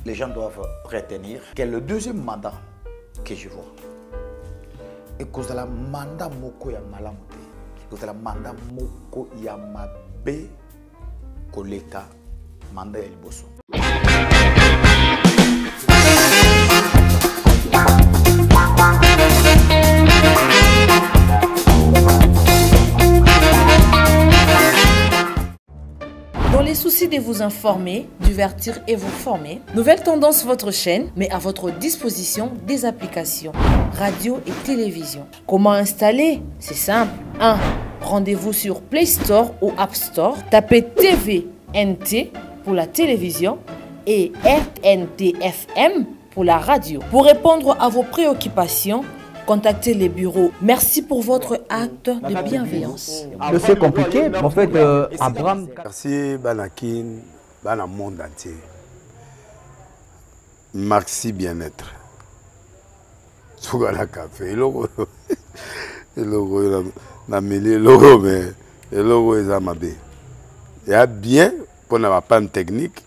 les gens doivent retenir que le deuxième mandat que je vois, et que c'est le mandat moko ya malamuté, que c'est le mandat moko ya mabe koleka mandat ya liboso. Dans les soucis de vous informer, divertir et vous former, Nouvelle Tendance, votre chaîne, met à votre disposition des applications, radio et télévision. Comment installer? C'est simple. 1. Rendez-vous sur Play Store ou App Store. Tapez TVNT pour la télévision et RNTFM pour la radio. Pour répondre à vos préoccupations, contactez les bureaux. Merci pour votre acte de bienveillance. C'est compliqué, mais en fait, Abraham... Merci, Banakin, Bana monde entier. Merci bien-être. Sougala café, logo, na mêlé logo, mais le logo est amabé. Il y a bien pour la panne technique,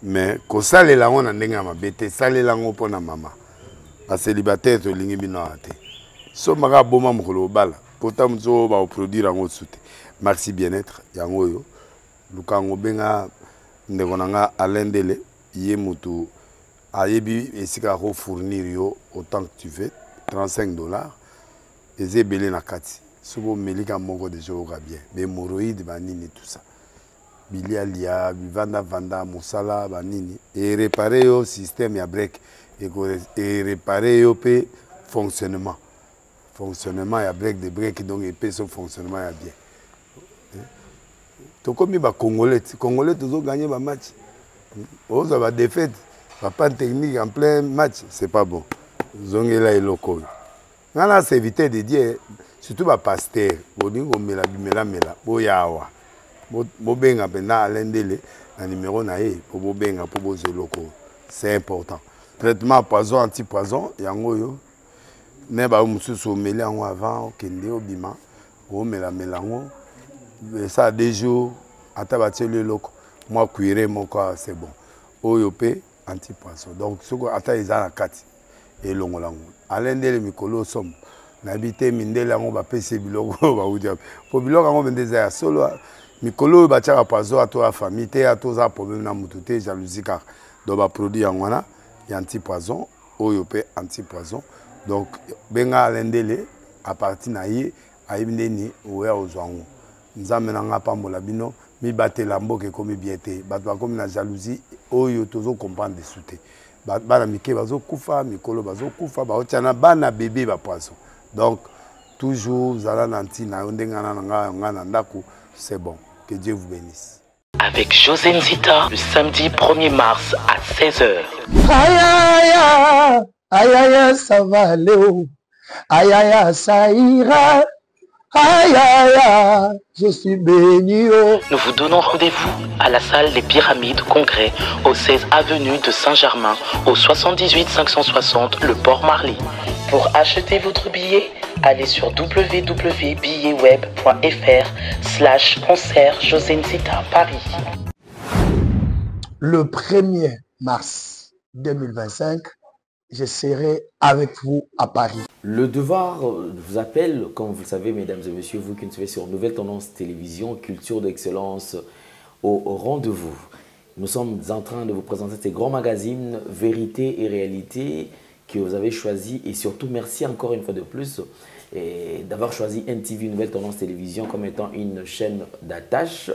mais quand ça les langues on a n'enga amabé, ça les langues pour la maman. A célibataire to lingi bino ate so maka boma mukolo bala pourtant mzo ba produire ngo soute merci bien-être yango yo lukango benga ndeko nanga alendele ye mutu ayebi esika ko fournir yo autant que tu veux $35 ezebele na kati sobo melika moko de joga bien be moroïde banini tout ça bilialia bivanda vanda musala banini et réparer yo système ya break et réparer le fonctionnement. Fonctionnement, il y a break de break, donc il son fonctionnement est bien. Tout comme les Congolais, toujours gagné le match. Vous avez des défaites, pas de technique en plein match, c'est pas bon. Ils ont là et locaux. On a évité de dire, surtout les pasteurs, on dit qu'on met la boyawa. Bobenga pena l'endele, le numéro naé pour bobenga pour bos locaux. C'est important. Traitement poison anti-poison yango yo ne ba mususu meli yango avant kende obima o mela melango ça a des jours ata ba tele loko moi cuire mon quoi c'est bon oyo pe anti-poison donc soko ata ezala kati et longolango alendele mikolo som na habité mindele yango ba pese biloko ba udia po biloko yango bendeza ya solo mikolo ba tchaka poison ato a famille te ato za problème na mututé jalousie car do ba produit yango na anti-poison, OYOP anti-poison. Donc, benga lendele à partir naïe aïbneni oué aux ouangou. Nous amenons pas mon labino, mi batte lambo que comme biété, batwa comme la jalousie, oyo toujours comprendre des soutés. Bana mike bazo kufa, mikolo bazo kufa, ba otana bana bébé ba poisson. Donc, toujours zala nanti na ondenga na ndako, c'est bon. Que Dieu vous bénisse. Avec José Nzita, le samedi 1er mars à 16h. Aïe aïe aïe aïe ça va Léo. Aïe aïe ça ira. Aïe aïe je suis béni. Nous vous donnons rendez-vous à la salle des Pyramides Congrès au 16 avenue de Saint-Germain au 78 560 Le Port-Marly. Pour acheter votre billet, allez sur www.billetweb.fr/concert José Nzita Paris. Le 1er mars 2025, je serai avec vous à Paris. Le devoir vous appelle, comme vous le savez, mesdames et messieurs, vous qui nous suivez sur Nouvelle Tendance Télévision, culture d'excellence au rendez-vous. Nous sommes en train de vous présenter ces grands magazines, Vérité et Réalité, que vous avez choisi. Et surtout, merci encore une fois de plus d'avoir choisi NTV, Nouvelle Tendance Télévision, comme étant une chaîne d'attache.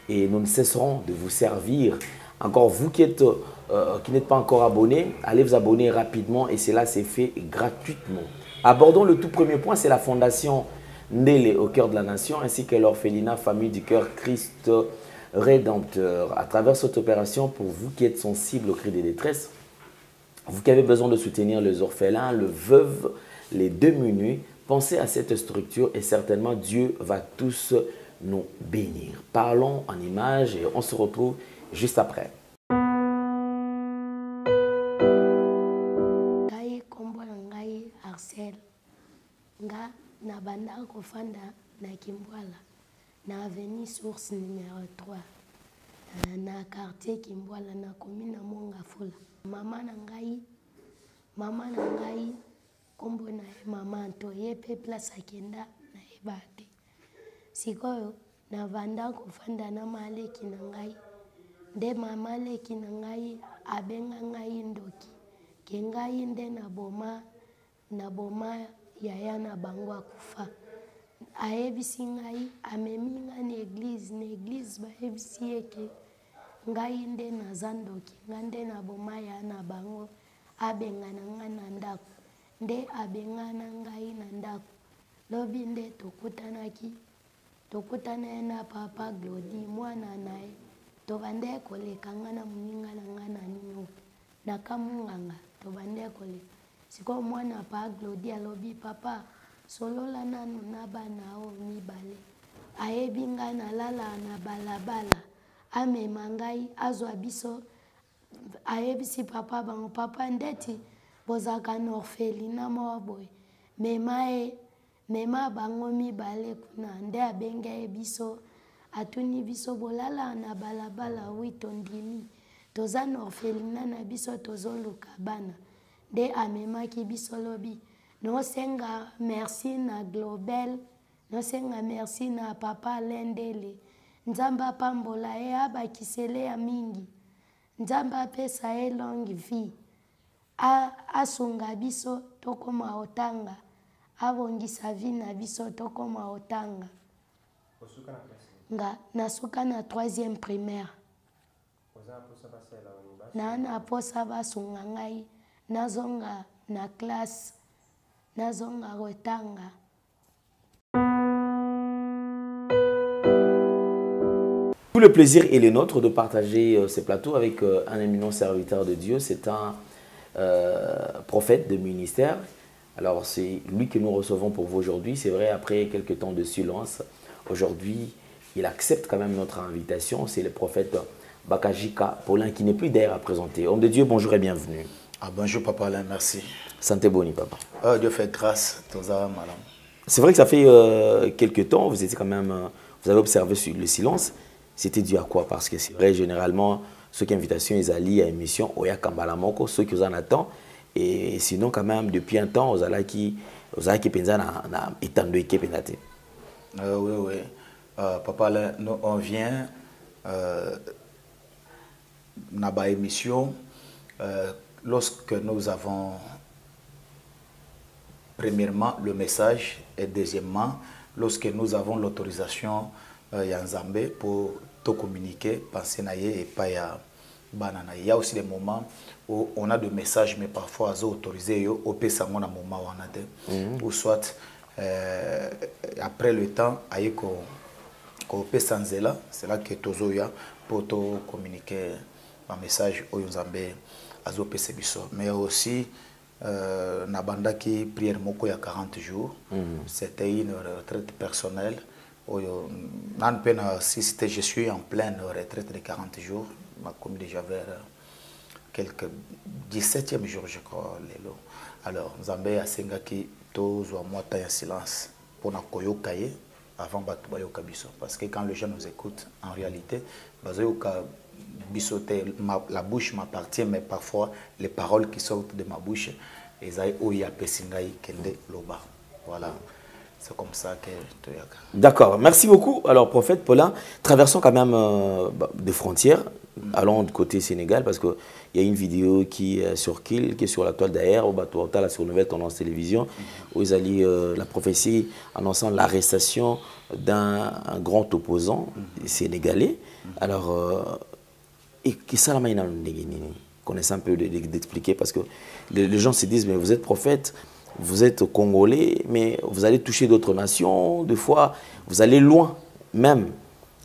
Et nous ne cesserons de vous servir. Encore vous qui n'êtes pas encore abonné, allez vous abonner rapidement et cela s'est fait gratuitement. Abordons le tout premier point, c'est la fondation Ndele au cœur de la nation ainsi que l'orphelinat Famille du Cœur Christ Rédempteur. À travers cette opération, pour vous qui êtes sensibles aux cris de détresse, vous qui avez besoin de soutenir les orphelins, les veuves, les démunis, pensez à cette structure et certainement Dieu va tous nous bénir. Parlons en images et on se retrouve juste après. Nga na banda kofanda na Kimbwala na avenue source numéro 3 na quartier Kimbwala na commune Mongafula. mama na ngai kombo na ye mama Anto ye pe place akenda na yeba te sikoyo na vanda kofanda na maleki na ngai nde mama leki na ngai abenga ngai ndoki ke ngai nde na boma yaya na bango akufa ayebisi ngai amemi nga na église bayebisi ye ke ngai nde naza ndoki nga nde na boma ya na bango abengana nga na ndako nde abengana ngai na ndako lobi nde tokutana ye na papa Glody mwana na ye tobande koleka nga na moninga na nga na nino na kamunganga tobande koleka sikoyo mwana pa Glody alobi papa solola nanu na bana o mibale ayebi nga nalala na balabala amema ngai azwa biso ayebisi papa bango papa ndeti bozaka na orphelina moko boye mema bango mibale kuna nde abenga ye biso atuni biso bolala na balabala wi tondimi toza na orphelina na biso tozoluka bana nde amemaki biso lobi nosenga merci na Globel nosenga merci na papa Lendele nzambe apambola ye abakisele ya mingi nzambe apesa ye longue vie asunga biso tokoma otanga abongisa vie na biso tokoma otanga nga nasuka na 3e primaire na posa basunga ngai nazonga na classe nazonga otanga. Tout le plaisir est le nôtre de partager ces plateaux avec un éminent serviteur de Dieu. C'est un prophète de ministère. Alors c'est lui que nous recevons pour vous aujourd'hui. C'est vrai, après quelques temps de silence, aujourd'hui, il accepte quand même notre invitation. C'est le prophète Bakajika Paulin qui n'est plus d'ailleurs à présenter. Homme de Dieu, bonjour et bienvenue. Ah, bonjour Papa Alain, merci. Santé boni Papa. Oh, Dieu fait grâce, madame. C'est vrai que ça fait quelques temps, vous étiez quand même, vous avez observé le silence. C'était dû à quoi? Parce que c'est vrai, généralement, ceux qui invitation, ils allient à l'émission Oya Kambalamoko, ceux qui en attendent. Et sinon, quand même, depuis un temps, vous allez qui pensa na étendre qui penate. Oui. Papa, là, nous, on vient dans la émission lorsque nous avons premièrement le message et deuxièmement lorsque nous avons l'autorisation Yanzambe pour te communiquer, penser naïe et pas ya banana. Il y a aussi des moments où on a des messages mais parfois ils sont autorisés au pesango na moment où on a des ou soit après le temps aïe ko pesanzela, c'est là que tozoya pour te communiquer un message au Yanzambe azo pesebiso. Mais aussi Nabanda qui prière moko ya 40 jours, c'était une retraite personnelle. Si je suis en pleine retraite de 40 jours, comme déjà vers quelques 17e jour, je crois. Alors, Zambé a sengaki tous ou moi en silence pour na koyo kaye avant batubayo kabiso. Parce que quand les gens nous écoutent, en réalité, la bouche m'appartient, mais parfois les paroles qui sortent de ma bouche, Esaïe Oya Pesingaï Kende Loba. Voilà. C'est comme ça que... D'accord, merci beaucoup. Alors, prophète Paulin, traversons quand même des frontières, allons du côté Sénégal, parce qu'il y a une vidéo qui circule, qui est sur la toile d'ailleurs, sur Nouvelle Tendance Télévision, où ils allaient la prophétie annonçant l'arrestation d'un grand opposant sénégalais. Alors, et qui ça la connaissez un peu d'expliquer, parce que les gens se disent, mais vous êtes prophète, vous êtes congolais, mais vous allez toucher d'autres nations, des fois, vous allez loin même.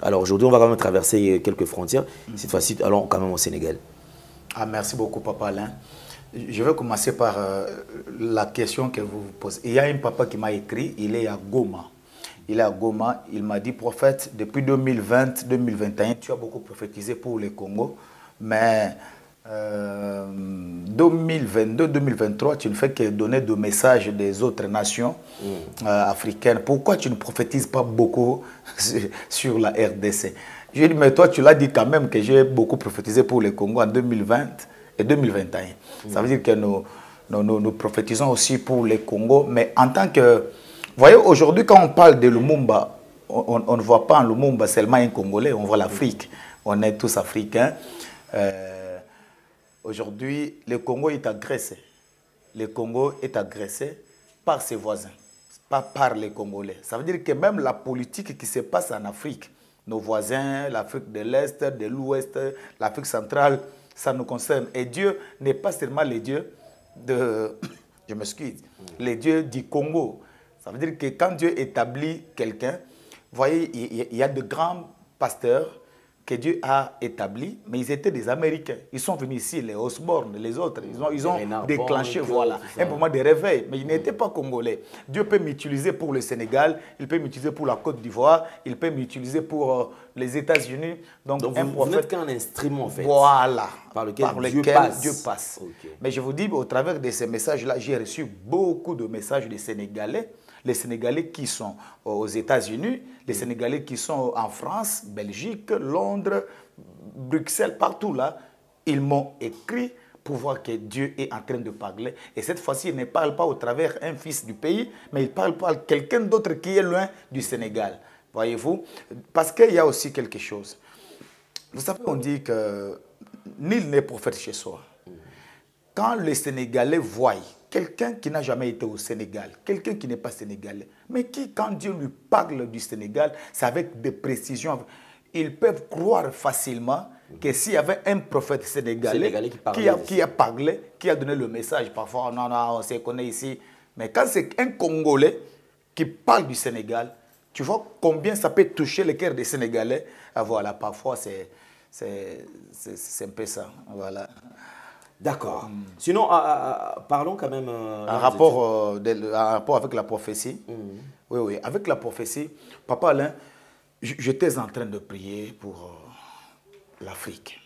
Alors aujourd'hui, on va quand même traverser quelques frontières. Cette fois-ci, allons quand même au Sénégal. Ah, merci beaucoup, Papa Alain. Je vais commencer par la question que vous posez. Il y a un papa qui m'a écrit, il est à Goma. Il est à Goma, il m'a dit, prophète, depuis 2020-2021, tu as beaucoup prophétisé pour le Congo, mais... 2022-2023, tu ne fais que donner des messages des autres nations africaines. Pourquoi tu ne prophétises pas beaucoup sur la RDC? Je dis, mais toi, tu l'as dit quand même que j'ai beaucoup prophétisé pour le Congo en 2020 et 2021. Ça veut dire que nous prophétisons aussi pour les Congo, mais en tant que... Vous voyez, aujourd'hui, quand on parle de Lumumba, on ne voit pas en Lumumba seulement un Congolais, on voit l'Afrique. On est tous africains. Aujourd'hui, le Congo est agressé. Le Congo est agressé par ses voisins, pas par les Congolais. Ça veut dire que même la politique qui se passe en Afrique, nos voisins, l'Afrique de l'Est, de l'Ouest, l'Afrique centrale, ça nous concerne. Et Dieu n'est pas seulement le Dieu de... Je m'excuse. Le Dieu du Congo. Ça veut dire que quand Dieu établit quelqu'un, vous voyez, il y a de grands pasteurs que Dieu a établis, mais ils étaient des Américains. Ils sont venus ici, les Osborne, les autres. Ils ont déclenché voilà, un moment de réveil, mais ils n'étaient pas congolais. Dieu peut m'utiliser pour le Sénégal, il peut m'utiliser pour la Côte d'Ivoire, il peut m'utiliser pour les États-Unis. Donc vous n'êtes qu'un instrument, en fait. Voilà, par lequel Dieu passe. Okay. Mais je vous dis, au travers de ces messages-là, j'ai reçu beaucoup de messages des Sénégalais. Les Sénégalais qui sont aux États-Unis, les Sénégalais qui sont en France, Belgique, Londres, Bruxelles, partout là, ils m'ont écrit pour voir que Dieu est en train de parler. Et cette fois-ci, il ne parle pas au travers un fils du pays, mais il parle par quelqu'un d'autre qui est loin du Sénégal. Voyez-vous? Parce qu'il y a aussi quelque chose. Vous savez, on dit que nul n'est prophète chez soi. Quand les Sénégalais voient quelqu'un qui n'a jamais été au Sénégal, quelqu'un qui n'est pas sénégalais, mais qui, quand Dieu lui parle du Sénégal, c'est avec des précisions. Ils peuvent croire facilement que s'il y avait un prophète sénégalais qui a parlé, qui a donné le message, parfois, non, on se connaît ici, mais quand c'est un Congolais qui parle du Sénégal, tu vois combien ça peut toucher le cœur des Sénégalais. Ah, voilà, parfois, c'est un peu ça. Voilà. D'accord. Sinon, parlons quand même... un rapport avec la prophétie. Oui, avec la prophétie. Papa Alain, j'étais en train de prier pour l'Afrique.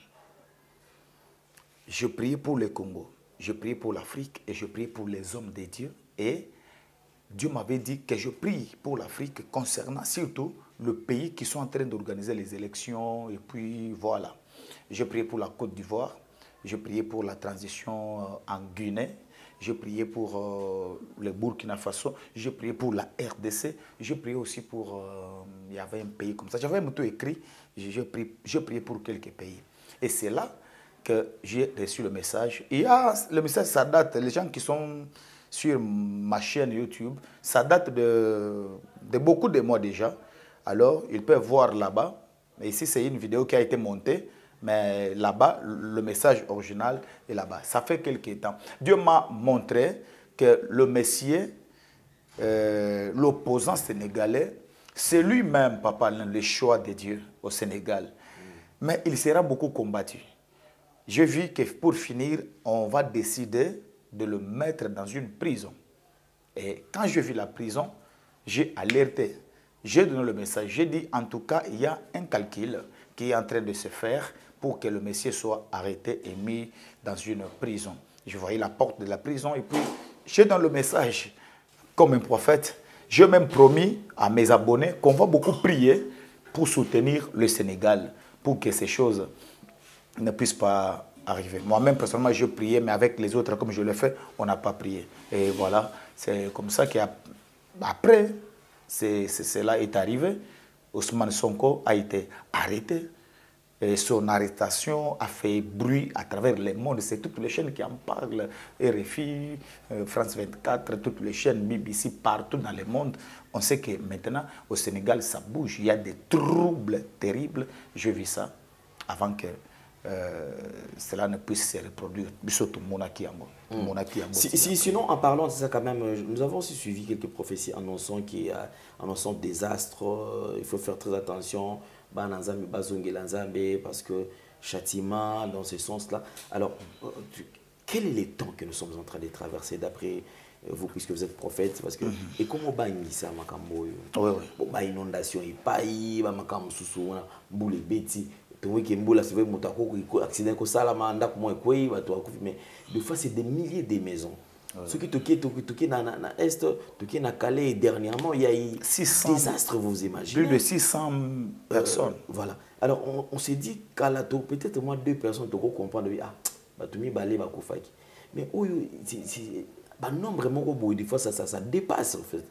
Je priais pour le Congo, je priais pour l'Afrique et je priais pour les hommes de Dieu. Et Dieu m'avait dit que je prie pour l'Afrique concernant surtout le pays qui sont en train d'organiser les élections. Et puis voilà. Je priais pour la Côte d'Ivoire. Je priais pour la transition en Guinée. Je priais pour le Burkina Faso. Je priais pour la RDC. Je priais aussi pour... il y avait un pays comme ça. J'avais tout écrit. Je priais pour quelques pays. Et c'est là que j'ai reçu le message. Et le message, ça date... Les gens qui sont sur ma chaîne YouTube, ça date de beaucoup de mois déjà. Alors, ils peuvent voir là-bas. Mais ici, c'est une vidéo qui a été montée. Mais là-bas, le message original est là-bas. Ça fait quelques temps. Dieu m'a montré que le Messie, l'opposant sénégalais, c'est lui-même, papa, le choix de Dieu au Sénégal. Mais il sera beaucoup combattu. J'ai vu que pour finir, on va décider de le mettre dans une prison. Et quand j'ai vu la prison, j'ai alerté. J'ai donné le message. J'ai dit, en tout cas, il y a un calcul qui est en train de se faire pour que le Messie soit arrêté et mis dans une prison. Je voyais la porte de la prison et puis j'ai dans le message, comme un prophète, j'ai même promis à mes abonnés qu'on va beaucoup prier pour soutenir le Sénégal, pour que ces choses ne puissent pas arriver. Moi-même, personnellement, je priais, mais avec les autres, comme je le fais, on n'a pas prié. Et voilà, c'est comme ça qu'après, cela est arrivé. Ousmane Sonko a été arrêté. Et son arrestation a fait bruit à travers le monde. C'est toutes les chaînes qui en parlent. RFI, France 24, toutes les chaînes, BBC, partout dans le monde. On sait que maintenant, au Sénégal, ça bouge. Il y a des troubles terribles. Je vis ça avant que cela ne puisse se reproduire. Sinon, en parlant de ça quand même, nous avons aussi suivi quelques prophéties annonçant désastre. Il faut faire très attention. Parce que châtiment, dans ce sens-là. Alors, quel est le temps que nous sommes en train de traverser d'après vous, puisque vous êtes prophète? Parce que, et comment ça va inondation, il paye, boule bêti. Mais des fois, c'est des milliers de maisons. Ceux qui toquent dans l'Est, toquent dans Calais, et dernièrement, il y a eu 600 désastres, vous imaginez. Plus de 600 personnes. Voilà. Alors, on s'est dit qu'à la tour, peut-être moi, 2 personnes, tu comprendre, batumi balé bakufaki. Mais bah nombre moko des fois ça dépasse en fait.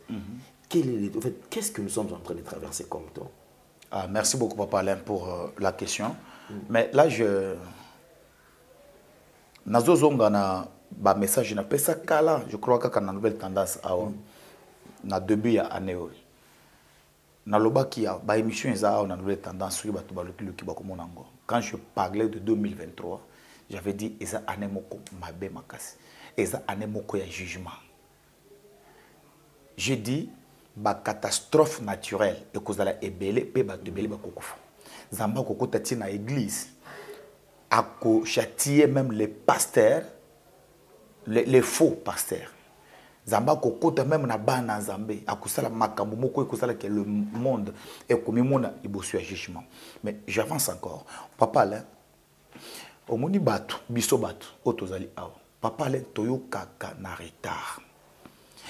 En fait, qu'est-ce que nous sommes en train de traverser comme temps? Ah, merci beaucoup Papa Alain pour la question. Mais là je nazozonga na ba message na pesa kala, je crois que na nouvelle tendance na début ya année na lobaki ya ba émission eza na nouvelle tendance sur bato baloki bakomona ngo. Quand je parlais de 2023, j'avais dit eza année moko mabe makasi. Eza année moko ya jugement. J'ai dit ba catastrophe naturelle et cause la ebele pe ba tebele ba kokufa. Zamba kokota ti na église a ko châtier même les pasteurs, les faux pasteurs. Zamba kokota même na bana Zambé a kusala makambo moko e kusala que le monde est comme mona ibosu ya jugement. Mais j'avance encore. Papa là omoni batu biso batu otozali awa. Papa là toyo kaka na retard.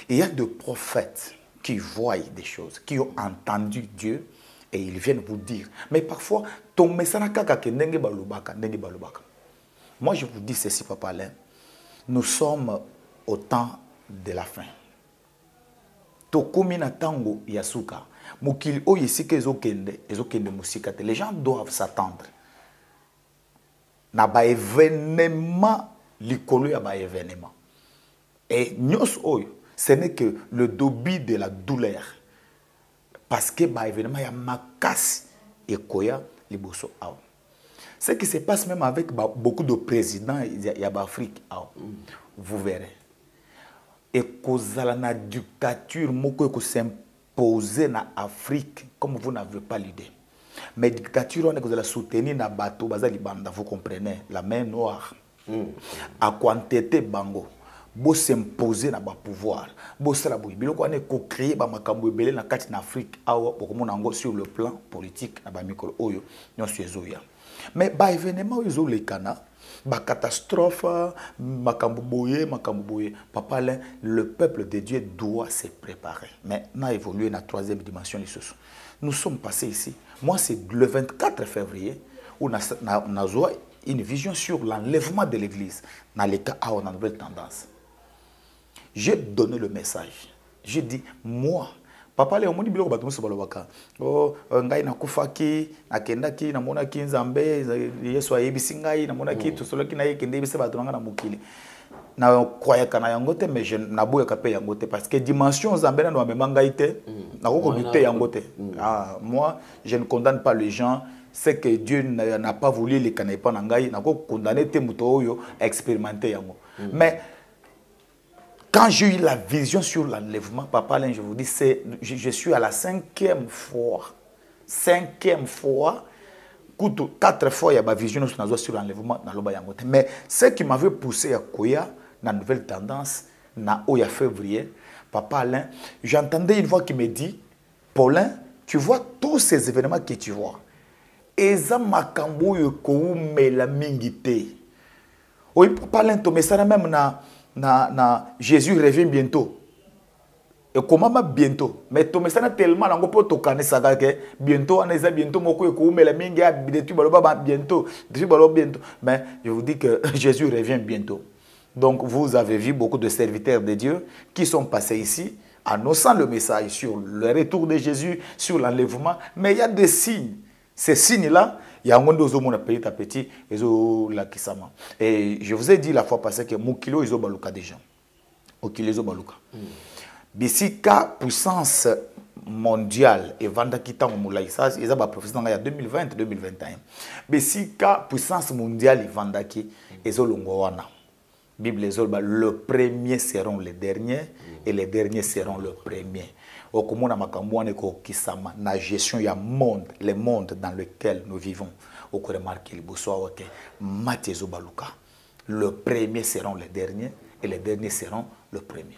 Il y a des prophètes qui voient des choses, qui ont entendu Dieu et ils viennent vous dire. Mais parfois, ton message nenge balubaka. Moi, je vous dis ceci, Papa Alain. Nous sommes au temps de la fin. Tokomina tango yasuka. Mukili o yesike ezokende musikate. Les gens doivent s'attendre. Na ba événement likolo ya ba événement. Et nyos oyo ce n'est que le début de la douleur. Parce que bah évidemment il y a makas et koya liboso aw. Ce qui se passe même avec beaucoup de présidents il y a l'Afrique aw. Vous verrez. Et kozala na dictature moko ko s'imposer na Afrique comme vous n'avez pas l'idée. Mais dictature on est kozala soutenir na bateau bazali banda, vous comprenez, la main noire. A quantité bango. Bo s'imposer na ba pouvoir bo sala bo biloko ane ko créer ba makambo ebele na kati na Afrique awa bokomona ngo sur le plan politique na ba mikolo oyo nyonso ezoya. Mais ba événement oyo lekana ba catastrophe makambo boye Papa Alain, le peuple de Dieu doit se préparer. Mais on a évolué na troisième dimension les choses. Nous sommes passés ici. Moi c'est le 24 février où na une vision sur l'enlèvement de l'église dans les cas à une nouvelle tendance. J'ai donné le message. J'ai dit, moi, Papa Léon, mon biloko bato muso balobaka. Oh, ngai na kufaki, na kendaki, na monaki nzambe, Yesu ayebisi ngai, na monaki to soloki na yekende bise bato nga na mokili. Na croyais kana yangote mais je na boya kapé yangote parce que dimension nzambe na no amema ngai te, na ko bité yangote. Ah, moi, je ne condamne pas les gens. C'est que Dieu n'a pas voulu les canaux pas nangai, n'a pas condamné tes moutons à expérimenter yango. Mais quand j'ai eu la vision sur l'enlèvement, Papa Alain, je vous dis, je suis à la 5e fois. 5e fois. 4 fois, il y a ma vision sur l'enlèvement dans le Bayangote. Mais ce qui m'avait poussé à Koya, dans la nouvelle tendance, dans Oya février, Papa Alain, j'entendais une voix qui me dit, Paulin, tu vois tous ces événements que tu vois. Eza makambo yo ko mela mingite. Oui, Papa Alain, to message même na Jésus revient bientôt. Et comment bientôt? Mais to message tellement lango po to kanisa que bientôt on est bientôt moko ko mela mingi bientôt baloba bientôt. Bientôt. Mais je vous dis que Jésus revient bientôt. Donc vous avez vu beaucoup de serviteurs de Dieu qui sont passés ici annonçant le message sur le retour de Jésus, sur l'enlèvement, mais il y a des signes. Ces signes-là, il y a un monde petit à petit, et je vous ai dit la fois passée que Moukilo est baluka déjà. Moukilo est baluka. Bisika puissance mondiale et vanda kita ngomulai ça ils ont professé dans 2020 2021. Bisika puissance mondiale et vanda ki ezolongowana. Bible ezolba le premier seront les derniers et les derniers seront le premier. Okomona makamwane ko kisama na gestion ya monde, le monde dans lequel nous vivons. Oko remarquer le bosoa que Matthieu baluka. Le premier seront les derniers et les derniers seront le premier.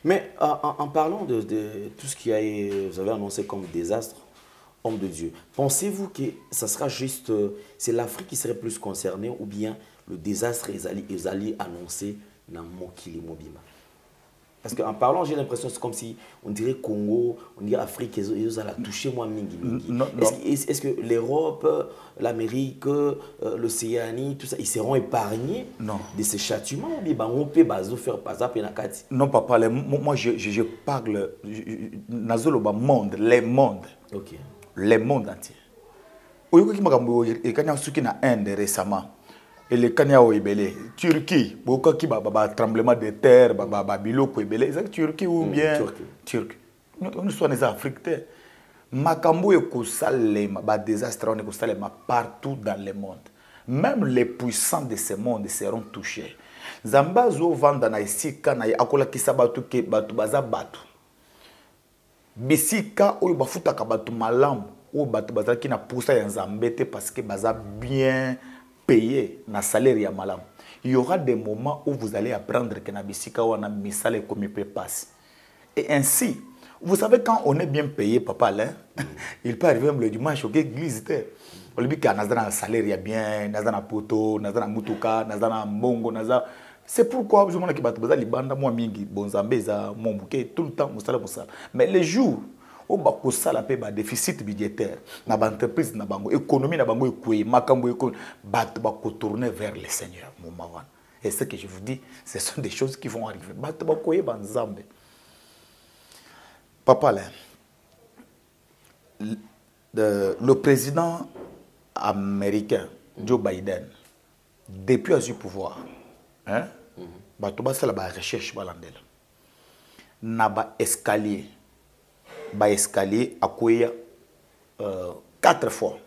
Mais en parlant de tout ce qui a vous avez annoncé comme désastre, homme de Dieu, pensez-vous que ça sera juste c'est l'Afrique qui serait plus concernée ou bien le désastre est allé annoncé dans Mokili Mobima? Parce qu'en parlant, j'ai l'impression c'est comme si on dirait Congo, on dirait Afrique, ils ont touché moi mingi. Est-ce que l'Europe, l'Amérique, l'Océanie, tout ça, ils seront épargnés de ces châtiments ou bien on peut faire pas ça Non, papa, moi je parle nazoloba monde, les mondes. OK. Les mondes entiers. Oyoki makambo ekanya suki na Inde récemment. Et le Kenya au Ibélé, Turquie, beaucoup qui ba tremblement de terre, ba biloko Ibélé, c'est Turquie ou bien Turquie. Nous sommes des Africains. Makambo e kosalema ba désastre on e kosalema partout dans le monde. Même les puissants de ce monde seront touchés. Zambazo vanda na isika na akola kisabatu ke batu baza batu. Bisika oyo bafuta ka batu malamu, o batu baza ki na poussa ya Nzambete parce que baza bien payé na salaire ya malam. Il y aura des moments où vous allez apprendre que na bisika wana misale comme il peut passer. Et ainsi, vous savez quand on est bien payé papa là, il peut arriver même le dimanche au église té. On lui dit que na salaire ya bien, na poto, na mutuka, na mbongo, na c'est pourquoi je me dis que batu libanda moi mingi bonzambeza mon bouquet tout le temps musala. Mais les jours au bako sala pe ba déficit budgétaire na ba entreprise na bango économie na bango ekoué makambo économie bat bako tourner vers le Seigneur mon mawan. Et ce que je vous dis, ce sont des choses qui vont arriver. Bat bako e banzambe. Papa là, le président américain Joe Biden depuis à ce pouvoir, hein, bat basa la ba recherche balandela. Na ba escalier ba escalier à quoi 4 fois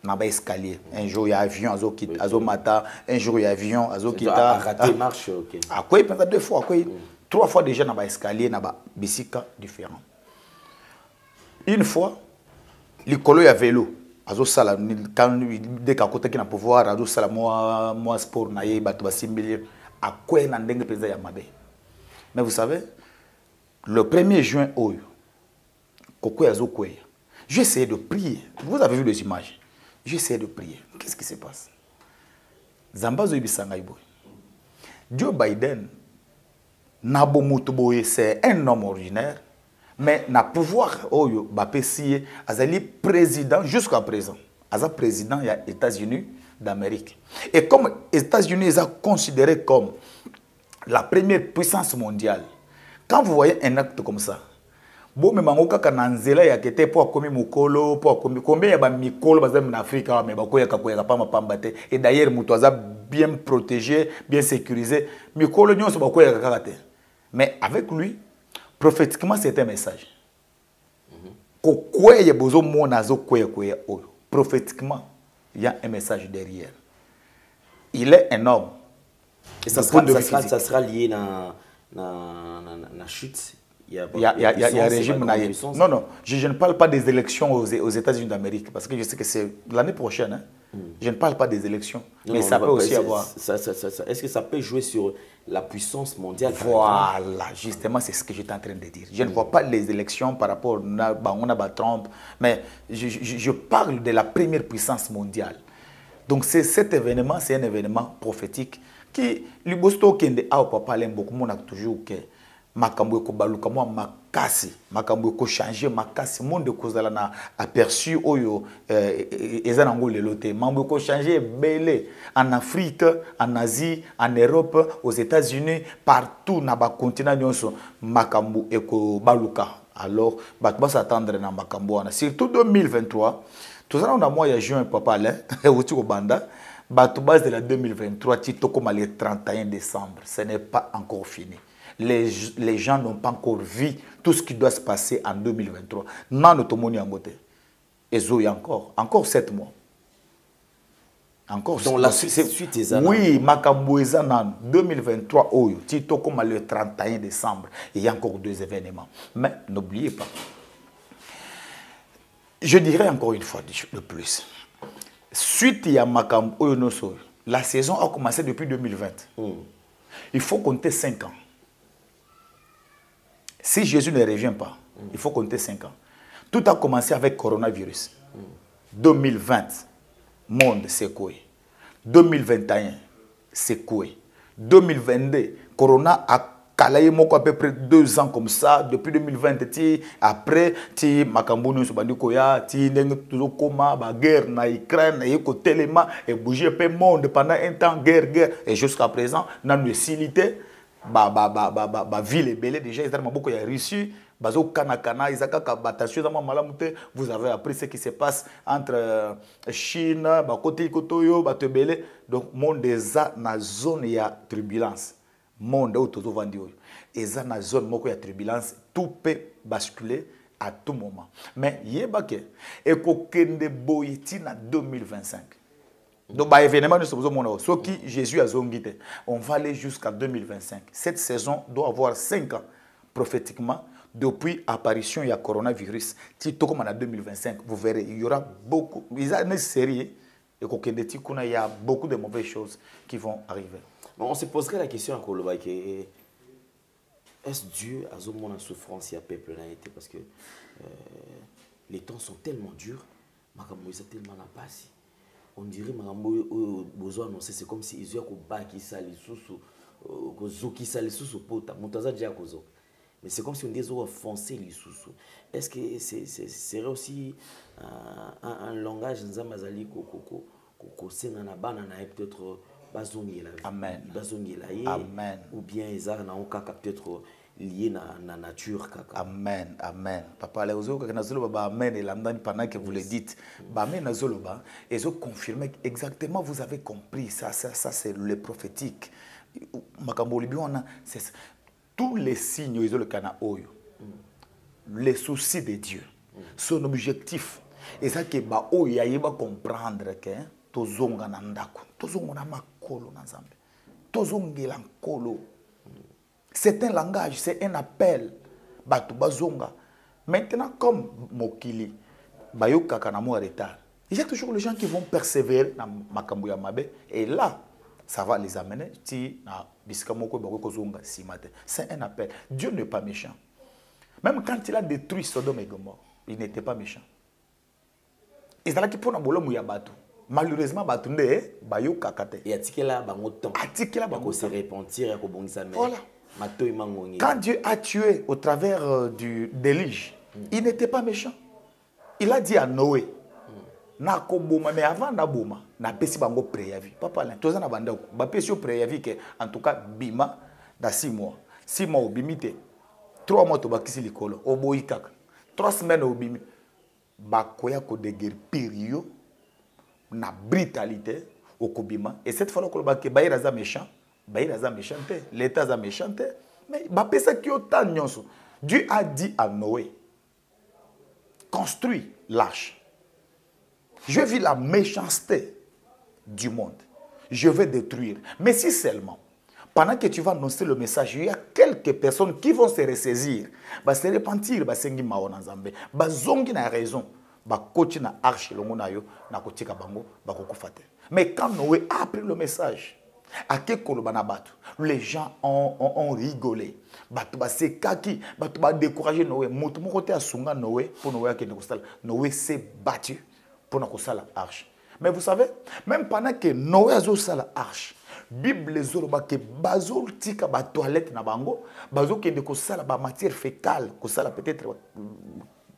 na ba escalier un jour il y a avion azo mata un jour il y a avion azo kita raté marche OK à quoi peut-être 2 fois à quoi 3 fois déjà na ba escalier na ba bisika différent une fois l'écolo ya vélo azo sala quand dès qu'à côté qui na pouvoir azo sala moi sport na ye bato ba simbilir à quoi na ndenge président ya mabe. Mais vous savez le 1er juin oyo j'ai essayé de prier. Vous avez vu les images. J'ai essayé de prier. Qu'est-ce qui se passe? Zambazo Ibisangaïbo. Joe Biden, c'est un homme ordinaire, mais n'a pouvoir oyo bapesiye azali président jusqu'à présent. Aza président des États-Unis d'Amérique. Et comme les États-Unis sont considérés comme la première puissance mondiale, quand vous voyez un acte comme ça, bon mais mangoka kananzela ya kete po akomi mukolo po akomi combien ya ba mikolo bazam na Afrika mais bakoya kakoya pa mapambate et d'ailleurs muto aza bien protégé bien sécurisé mikolo nyonso bakoya kakate. Mais avec lui prophétiquement c'est un message ko kweye bozo mona zo kweye oyo prophétiquement il y a un message derrière. Il est un homme et ça sera lié na chute. Il y a régime. Non, non, je ne parle pas des élections aux États-Unis d'Amérique, parce que je sais que c'est l'année prochaine. Hein. Je ne parle pas des élections, mais ça peut aussi avoir... Est-ce que ça peut jouer sur la puissance mondiale? Voilà, justement, c'est ce que j'étais en train de dire. Je ne vois pas les élections par rapport à Trump, mais je parle de la première puissance mondiale. Donc cet événement, c'est un événement prophétique qui, l'Ibosto Kende a papa beaucoup, mon a toujours que makambo ko baluka mo makasi makambo ko changer makasi monde ko zala na aperçu oyo ezanango lelote mambo ko changer belé en Afrique, en Asie, en Europe, aux États-Unis, partout na ba continent nyonso makambo eko baluka. Alors ba s'attendre na makambo wana surtout 2023 tout ça on a mois ya juin papa là outi ko banda ba base de la 2023 titoko comme le 31 décembre ce n'est pas encore fini. Les gens n'ont pas encore vu tout ce qui doit se passer en 2023. Non, nous sommes en beauté. Et il y a encore 7 mois. Encore. Donc la suite est là. Oui, Makambo est en 2023, Tito comme le 31 décembre. Il y a encore 2 événements. Mais n'oubliez pas. Je dirais encore une fois de plus. Suite à Makambo, la saison a commencé depuis 2020. Il faut compter 5 ans. Si Jésus ne revient pas, il faut compter 5 ans. Tout a commencé avec le coronavirus. 2020, monde secoué. 2021, secoué. 2022, Corona a Kalaye moko à peu près 2 ans comme ça depuis 2020 ti après ti makambo nous bandiko ya ti ndenge toujours koma ba guerre na Ukraine et ko telema et bouger peu monde pendant un temps guerre et jusqu'à présent na nucilité ba ville et belé déjà ils ont beaucoup ya Russie bazo kana izaka batation dans malamute vous avez appris ce qui se passe entre Chine ba côté kotoyo ba tebele donc monde déjà na zone ya turbulence monde où tout vendu et ça na zone moko ya turbulence tout peut basculer à tout moment mais yebake et ko kende boyiti na 2025 donc ba événement nous sommes mon ce qui Jésus a zongité on va aller jusqu'à 2025 cette saison doit avoir 5 ans prophétiquement depuis apparition du coronavirus ti to comme en 2025 vous verrez il y aura beaucoup il a une série et ko kende ti kuna il y a beaucoup de mauvaises choses qui vont arriver. On se poserait la question à Koloba est-ce Dieu a mon souffrance il y a peuple là été parce que les temps sont tellement durs makambo ça tellement na passé on dirait makambo besoin annoncer c'est comme si ils ont baki sali susu kozoki sali susu pota montaza dia kozo mais c'est comme si on disait foncer les susu est-ce que serait aussi un langage nzamazali ko senga na bana na peut-être Amen. Amen. Ou bien ils ont peut-être lié à la nature. Amen. Amen. Papa, les autres qui n'ont pas amen et l'amdan pendant que vous le dites, amen nazoloba, ils ont confirmé exactement. Vous avez compris ça c'est le prophétique. C'est tous les signes ils ont le cana oyo, les soucis de Dieu, son objectif. Et ça que ba oyo il va comprendre que tozonga na ndako tozonga na makolo na nzambe tozongela nkolo c'est un langage c'est un appel batu bazonga maintenant comme mokili bayokaka na mo retard il y a toujours les gens qui vont persévérer na makambo ya mabe et là ça va les amener ti na bisika moko ba ko zonga si matin c'est un appel. Dieu n'est pas méchant même quand il a détruit Sodome et Gomorrhe il n'était pas méchant et ça qui pour na bolomu ya batu malheureusement batunde bayo kakate et atikela bango temps atikela bango se repentir et ko bongisa mais voilà matoy mangongi quand Dieu a tué au travers du déluge il n'était pas méchant il a dit à Noé na ko boma mais avant na boma na pesi bango préavis papa là toza na banda ba pesi préavis que en tout cas bima dans 6 mois obimite 3 mois to bakisi likolo oboyi kaka 3 semaines obimi bakoya ko déguerpir na brutalité au Kobima et cette fois là que Baïra méchant l'état a méchanté mais bapesa ki autant nyonso Dieu a dit à Noé construis l'arche je vis la méchanceté du monde je vais détruire mais si seulement pendant que tu vas annoncer le message il y a quelques personnes qui vont se ressaisir va se repentir va sengi maona nzambe ba zongi na raison bakoti na arche longo na yo na kotika bango bakokufate mais quand Noé a appris le message à les gens ont rigolé batu ba sekaki batu ba décourager Noé moto moko te asunga Noé pour Noé akende kosala Noé s'est battu pour na kosala arche mais vous savez même pendant que Noé azo sala arche Bible zoloba ke bazol tika ba toilette na bango bazo kende kosala ba matière fécale kosala peut-être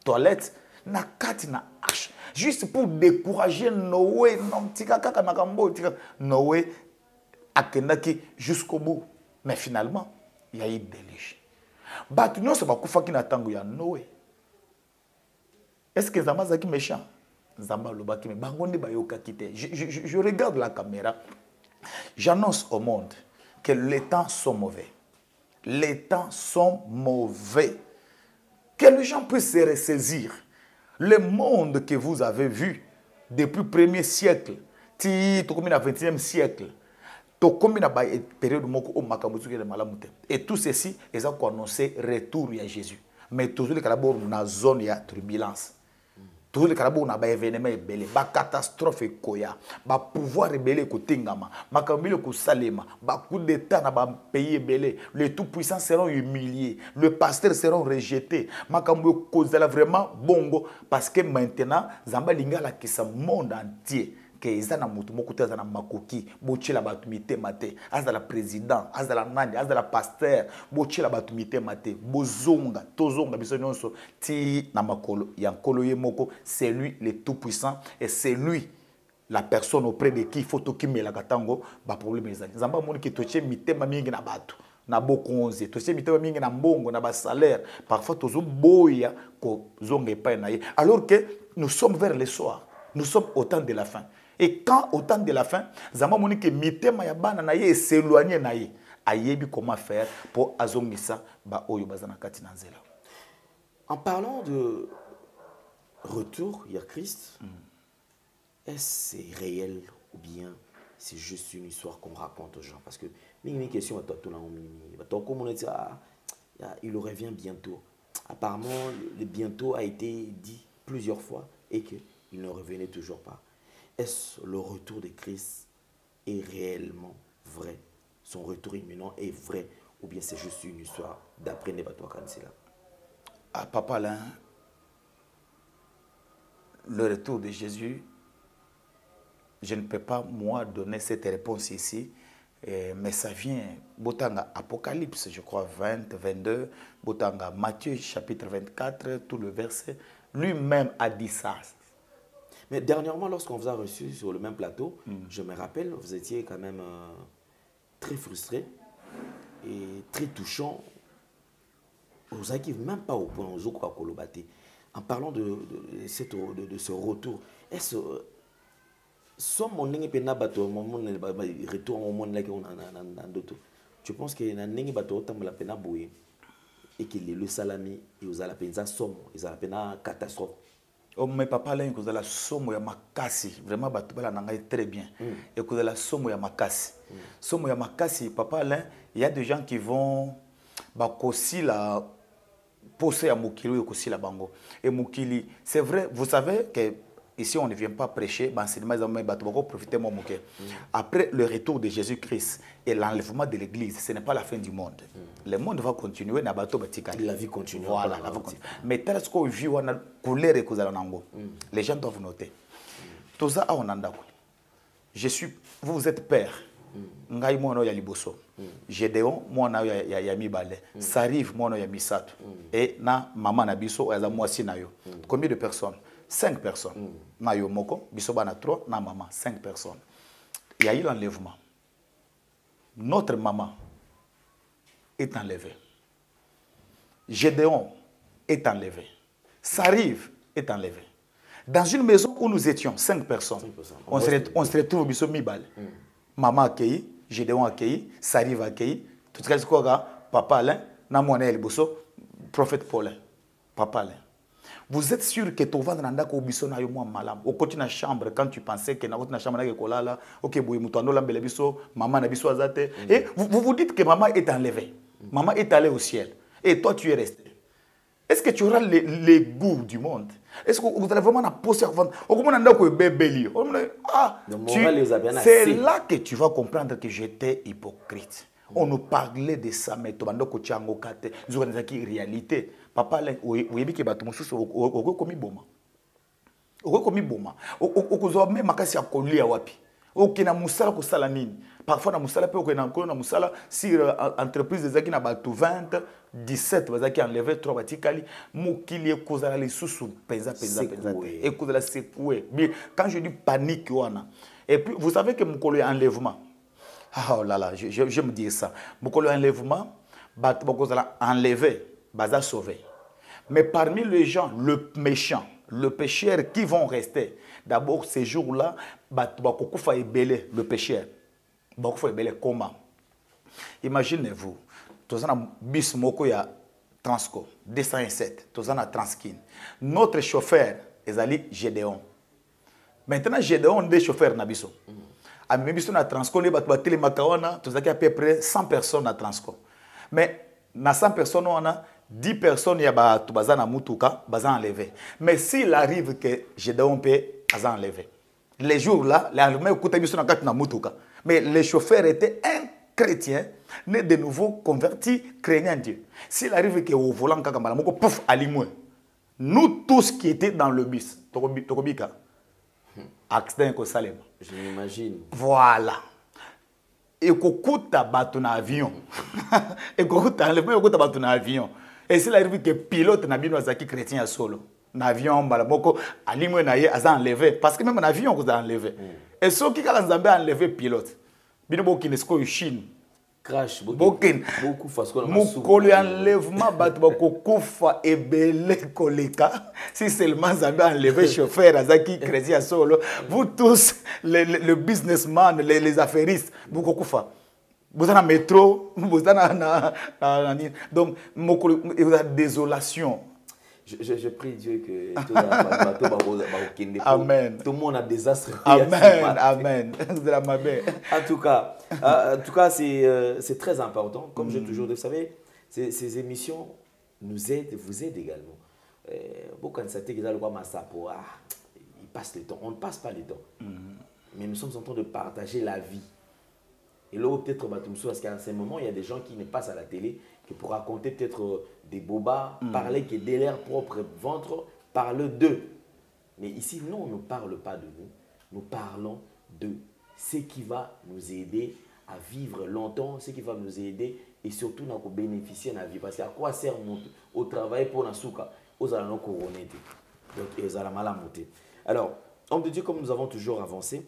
toilette na kati na arche juste pour décourager Noé non tika kaka makambo tika Noé akendaki jusqu'au bout mais finalement il y a eu déluge batu nyonso bakufaki na tango ya Noé est-ce que Nzambe azaki méchant Nzambe alobaki mais bango nde bayokaki te je regarde la caméra j'annonce au monde que les temps sont mauvais les temps sont mauvais que les gens puissent se ressaisir le monde que vous avez vu depuis le 1er siècle ti to comme na 20e siècle to comme na période moko o makambo tsuki de malamute et tout ceci ils ont annoncé retour à Jésus mais toujours les kalabo na zone ya turbulence toujours les kalabo na ba événement ebele ba catastrophe koya ba pouvoir rebelle ko tingama makambo ko salema ba coup d'état na ba pays ebele les tout puissants seront humiliés le pasteur seront rejetés makambo ko zala vraiment bongo parce que maintenant Zamba lingala ki sa monde entier que ezana mutu moko te azana makoki bochela batu mitema te azala président azala nani azala pasteur bochela batu mitema te bozonga tozonga biso nyonso ti na makolo ya nkolo ye moko c'est lui le tout puissant et c'est lui la personne auprès de qui il faut tokimela katango ba problème ezali nzamba moni ki toche mitema mingi na batu na bokonze toche mitema mingi na mbongo na ba salaire parfois tozo boya ko zonga epai na ye alors que nous sommes vers le soir nous sommes au temps de la fin et quand au temps de la fin nzamba moni ki mitema ya bana na ye s'éloigner na ye ayebi comment faire pour azongisa ba oyo bazana kati na nzela. En parlant de retour il y a Christ. Est-ce c'est réel ou bien c'est juste une histoire qu'on raconte aux gens? Parce que une question il revient bientôt. Apparemment, le bientôt a été dit plusieurs fois et qu'il ne revenait toujours pas. Est-ce le retour de Christ est réellement vrai? Son retour imminent est vrai ou bien c'est juste une histoire d'après Nebato Kansela? Ah, Papa, là, le retour de Jésus, je ne peux pas, moi, donner cette réponse ici, mais ça vient, Botanga Apocalypse, je crois, 20, 22, Botanga Matthieu, chapitre 24, tout le verset, lui-même a dit ça. Mais dernièrement, lorsqu'on vous a reçu sur le même plateau, je me rappelle, vous étiez quand même très frustré et très touchant. Vous n'arrivez même pas au point où en parlant de ce retour, est-ce que retour au monde je pense que et que le salami et aux alapena somme ils alapena catastrophe. Oh mais papa là il la somme ya makasi vraiment batubala nanga très bien et que la somme ya makasi somme ya makasi papa là il y a des gens qui vont bakosi la poser à mukili et kosi la bango et mukili c'est vrai vous savez que ici, on ne vient pas prêcher, profiter mon moquet. Après le retour de Jésus-Christ et l'enlèvement de l'Église, ce n'est pas la fin du monde. Le monde va continuer. La vie continue. Voilà, la vie continue. Mais tel qu'on vit, on a colère et les gens doivent noter. Tout ça, on a vous êtes père. Ngai mono ya liboso. Gédéon mono ya mibale. Sarive mono ya misato. Et na maman na biso ya mwasi na yo. Combien de personnes? 5 personnes. Na yo moko, bisoba na 3, na maman, 5 personnes. Il y a eu l'enlèvement. Notre maman est enlevée. Gédéon est enlevé. Sarive est enlevé. Dans une maison où nous étions 5 personnes, on se retrouve biso mibale. Maman accueillie, Gédéon accueilli, Sarive accueilli, tout ce que papa Alain, Namone El Bosso, prophète Paulin, papa Alain. Vous êtes sûr que tu vas dans la maison na yo moi malam. Au côté na chambre quand tu pensais que na côté na chambre na kolala, OK boy mutondo lambele biso, maman na biso azate et vous vous dites que maman est enlevée. Maman est allée au ciel et toi tu es resté. Est-ce que tu auras les goûts du monde? Est-ce que vous allez vraiment la poser avant? C'est là que tu vas comprendre que j'étais hypocrite. On nous parlait de ça, mais tu vas nous kate. Nous avons dit réalité. Papa, oui, que tu as commis boma. Commis boma. Même makasi akolia wapi. Ok, na musala ko sala nini. Parfois na musala pe ok na musala si entreprise des aki na batu 20 17 bazaki enlevé 3 batikali mukili ekozala les sous penza et kozala secoué. Quand je dis panique wana. Et puis vous savez que mukolo ya enlèvement. Oh là là, je me dis ça. Mukolo ya enlèvement, bakozala enlevé, baza sauvé. Mais parmi les gens, le méchant, le pécheur qui vont rester, d'abord ces jours-là, le pécheur. Comment? Imaginez-vous, tous en bis moko ya Transco 207, tous en Transkin. Notre chauffeur est allé Gédéon. Maintenant Gédéon des chauffeurs nabiso. A mibiso na Transco les batele makawana, tous à peu près 100 personnes à Transco. Mais na 100 personnes on a 10 personnes ya ba tubaza na mutuka baza enlevé. Mais s'il arrive que Gédéon peut baza enlevé. Les jours là, les Allemands écoutaient biso na kat na mutuka. Mais les chauffeurs étaient un chrétien, né de nouveau converti, craignant Dieu. S'il arrive qu'au volant, pouf, nous tous qui étaient dans le bus, Tokobika, accident ko salema. Je m'imagine. Voilà. Et kokuta bato na avion. Et kokuta enlèvement kokuta bato na avion. Et c'est arrivé que pilote na bino azaki chrétien ya solo. Na avion mbala moko alimwe na ye aza enlevé parce que même en avion ko za enlevé. Et ceux qui kala nzambe enlevé pilote. Bino bokine sko Chine. Crash beaucoup parce que mukolo enlèvement bato bakokufa ebele koleka si seulement Nzambe enlevé chauffeur azaki chrétien solo. Vous tous les businessmen, les affairistes vous kokufa. Vous êtes dans le métro, vous êtes dans donc il y a désolation. Je prie Dieu que tout le Amen. Tout le monde a des désastre. Amen. Amen. En tout cas, c'est très important. Comme je toujours dis, vous savez, ces émissions nous aident, vous aident également. Beaucoup de gens qui ils passent le temps. On ne passe pas le temps. Mais nous sommes en train de partager la vie. Et là, peut-être, parce qu'à ce moment, il y a des gens qui ne passent à la télé, qui pour raconter peut-être des bobas, parler que de leur propre ventre, parler d'eux. Mais ici, nous, on ne parle pas de nous. Nous parlons de ce qui va nous aider à vivre longtemps, ce qui va nous aider et surtout à bénéficier de la vie. Parce qu'à quoi sert au travail pour la souka? Aux allons couronner. Donc, ils allons mal à monter. Alors, homme de Dieu, comme nous avons toujours avancé,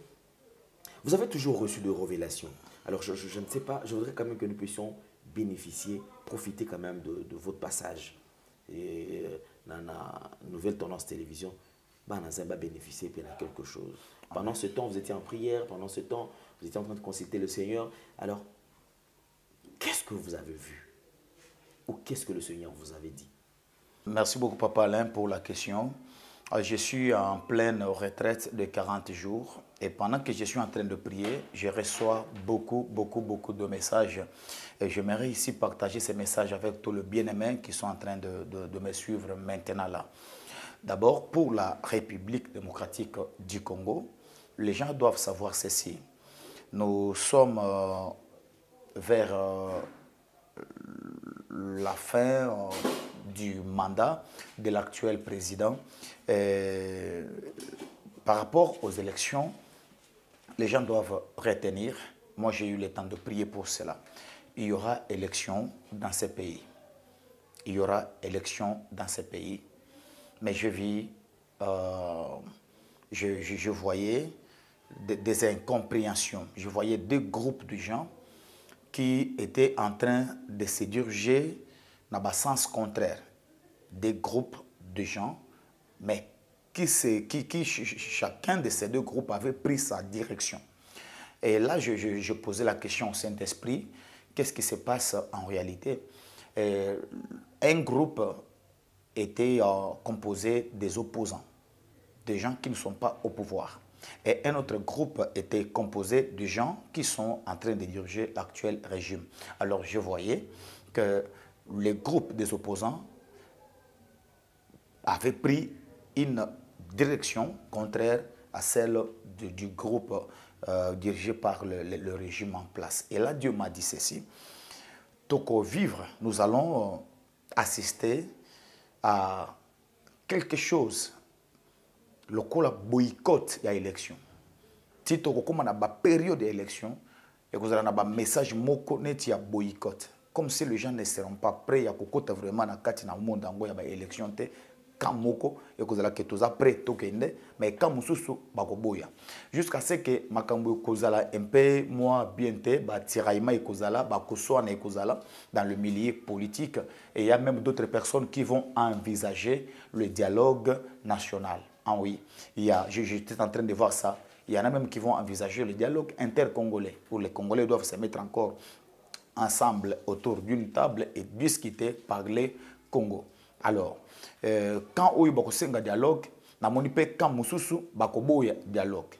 vous avez toujours reçu de révélations. Alors, je ne sais pas, je voudrais quand même que nous puissions bénéficier, profiter quand même de votre passage. Et dans la nouvelle tendance télévision, nous allons bénéficier de quelque chose. Pendant ce temps, vous étiez en prière, pendant ce temps, vous étiez en train de consulter le Seigneur. Alors, qu'est-ce que vous avez vu? Ou qu'est-ce que le Seigneur vous avait dit? Merci beaucoup, Papa Alain, pour la question. Je suis en pleine retraite de 40 jours et pendant que je suis en train de prier, je reçois beaucoup de messages. Et j'aimerais ici partager ces messages avec tous les bien-aimés qui sont en train de me suivre maintenant là. D'abord, pour la République démocratique du Congo, les gens doivent savoir ceci. Nous sommes vers la fin du mandat de l'actuel président. Par rapport aux élections, les gens doivent retenir, moi j'ai eu le temps de prier pour cela, il y aura élection dans ce pays. Il y aura élection dans ce pays. Mais je vis, je voyais des incompréhensions. Je voyais deux groupes de gens qui étaient en train de se diriger dans le sens contraire. Des groupes de gens, mais chacun de ces deux groupes avait pris sa direction. Et là, je posais la question au Saint-Esprit, qu'est-ce qui se passe en réalité? Un groupe était composé des opposants, des gens qui ne sont pas au pouvoir. Et un autre groupe était composé de gens qui sont en train de diriger l'actuel régime. Alors je voyais que le groupe des opposants avait pris une direction contraire à celle du groupe dirigé par le régime en place. Et là, Dieu m'a dit ceci. Toko vivre, nous allons assister à quelque chose, le boycott de l'élection. Si tu as une période d'élection, et vous avez un message moko net ya boycott. Comme si les gens ne seront pas prêts à kokota vraiment na kati na monde ango ya ba élection te quand moko et que vous allez que prêt tokende mais quand mususu bakoboya jusqu'à ce que makambo kozala un peu moi bienté ba tiraillement et kozala ba koswana et kozala dans le milieu politique et il y a même d'autres personnes qui vont envisager le dialogue national. Ah oui, il y a j'étais en train de voir ça. Il y en a même qui vont envisager le dialogue intercongolais où les Congolais doivent se mettre encore ensemble autour d'une table et discuter, parler Congo. Alors, quand on y a un dialogue, on a quand mususu bakoboya dialogue.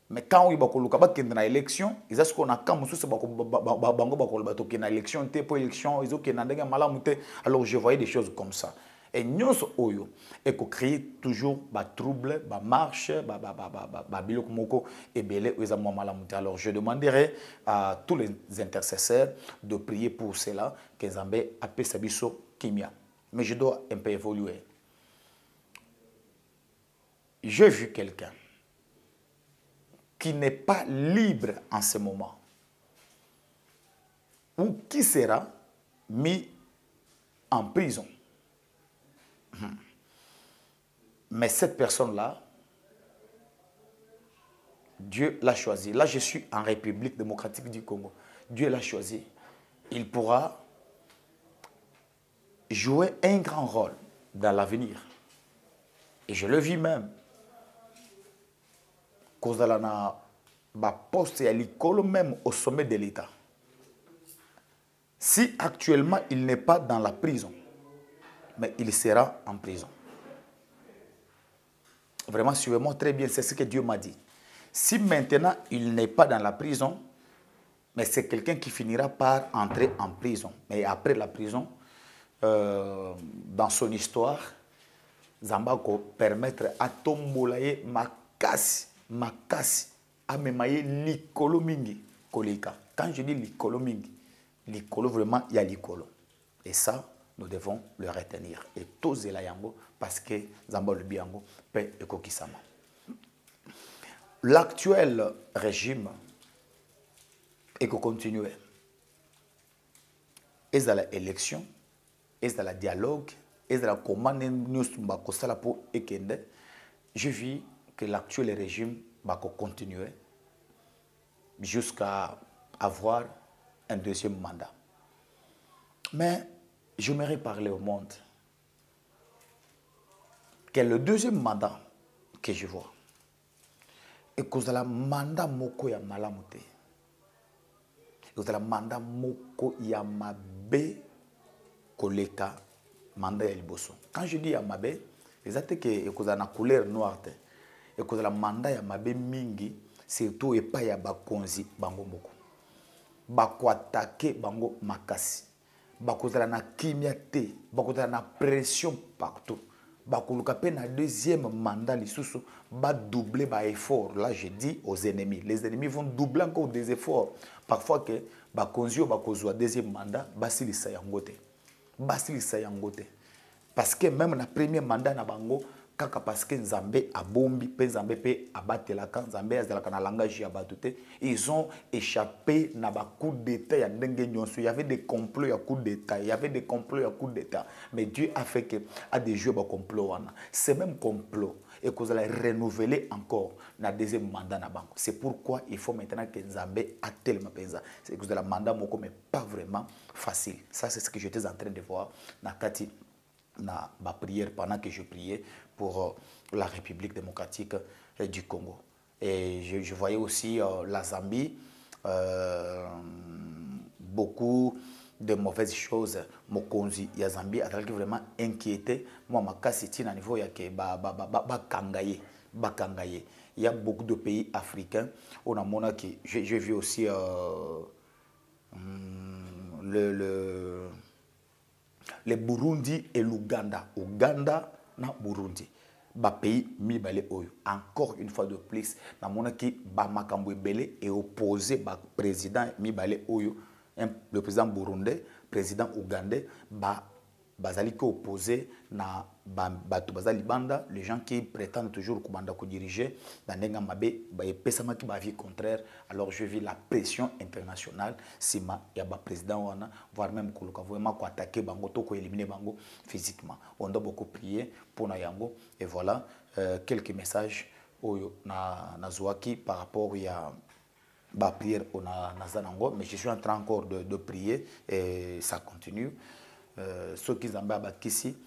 Mais quand on y a une élection, ils ont qu'on a quand mususu bakoboya élection, pour élection, ils ont qu'on a malamute. Alors je voyais des choses comme ça. Et nous oyo et qu'on crée toujours ba trouble, ba marche, ba biloko moko et belé ezamo malamute. Alors je demanderai à tous les intercesseurs de prier pour cela que Nzambe appelle sabiso kimia. Mais je dois un peu évoluer. J'ai vu quelqu'un qui n'est pas libre en ce moment, ou qui sera mis en prison. Mais cette personne-là, Dieu l'a choisi. Là, je suis en République démocratique du Congo. Dieu l'a choisi. Il pourra jouer un grand rôle dans l'avenir. Et je le vis même. Cause de la poste et à l'école même au sommet de l'État. Si actuellement il n'est pas dans la prison, mais il sera en prison. Vraiment, suivez-moi très bien, c'est ce que Dieu m'a dit. Si maintenant il n'est pas dans la prison, mais c'est quelqu'un qui finira par entrer en prison. Mais après la prison, dans son histoire, Zambako permettre à Tombolaye makasi, à memaye likolo mingi koleka. Quand je dis likolo mingi, likolo vraiment il y a likolo. Et ça, nous devons le retenir. Et tous les yango parce que Zamba le biango paix et kokisama. L'actuel régime est continuer. Est dans l'élection, est dans le dialogue, est dans la commande nous pour ekende. Je vis que l'actuel régime va continuer jusqu'à avoir un deuxième mandat. Mais j'aimerais parler au monde que le deuxième mandat que je vois est cause de la mandat moko ya malamute. Cause de la mandat moko ya mabe koleka mandat ya liboso. Quand je dis ya mabe, c'est que cause de la couleur noire et cause de la mandat ya mabe mingi surtout et pas ya bakonzi bango moko. Bako attaquer bango makasi. Bako zala na kimia te, bako zala na pression partout. Bako lukape na deuxième mandat lisusu ba doubler ba effort. Là je dis aux ennemis, les ennemis vont doubler encore des efforts. Parfois que bakonzio bako zwa deuxième mandat basilisa yango te. Basilisa yango te. Parce que même na premier mandat na bango kaka parce que Nzambe a bombi pe Nzambe pe abatelaka Nzambe azalaka na langage ya batute, ils ont échappé na ba coup d'état ya ndenge nyonso. Il y avait des complots ya coup d'état, il y avait des complots ya coup d'état, mais Dieu a fait que a des jeux ba complot wana. Ces mêmes complots et que vous allez renouveler encore na deuxième mandat na banko. C'est pourquoi il faut maintenant que Nzambe a tellement pensa. C'est que vous allez mandat moko mais pas vraiment facile. Ça c'est ce que j'étais en train de voir na kati na ma prière pendant que je priais pour la République démocratique du Congo. Et je voyais aussi la Zambie, beaucoup de mauvaises choses. Mokonzi, ya Zambie a vraiment inquiété. Moi, ma casse à niveau ya ke bakangaye. Il y a beaucoup de pays africains. On a mon qui j'ai vu aussi le Burundi et l'Ouganda. Ouganda na Burundi. Ba pays mibale oyo. Encore une fois de plus, na mona ki ba makambo ebele et opposé ba président mibale oyo, le président burundais, président ougandais, bazali ko opposé na bato bazali banda, les gens qui prétendent toujours kubanda ko diriger na ndenga mabe ba epesama ki ba vie contraire. Alors je vis la pression internationale sima ya ba président wana, voire même koluka vraiment ko attaquer bango to ko éliminer bango physiquement. On doit beaucoup prier pour na yango. Et voilà quelques messages oyo na zoaki par rapport à la prière na zanango. Mais je suis en train encore de prier et ça continue. Ceux qui ont ici,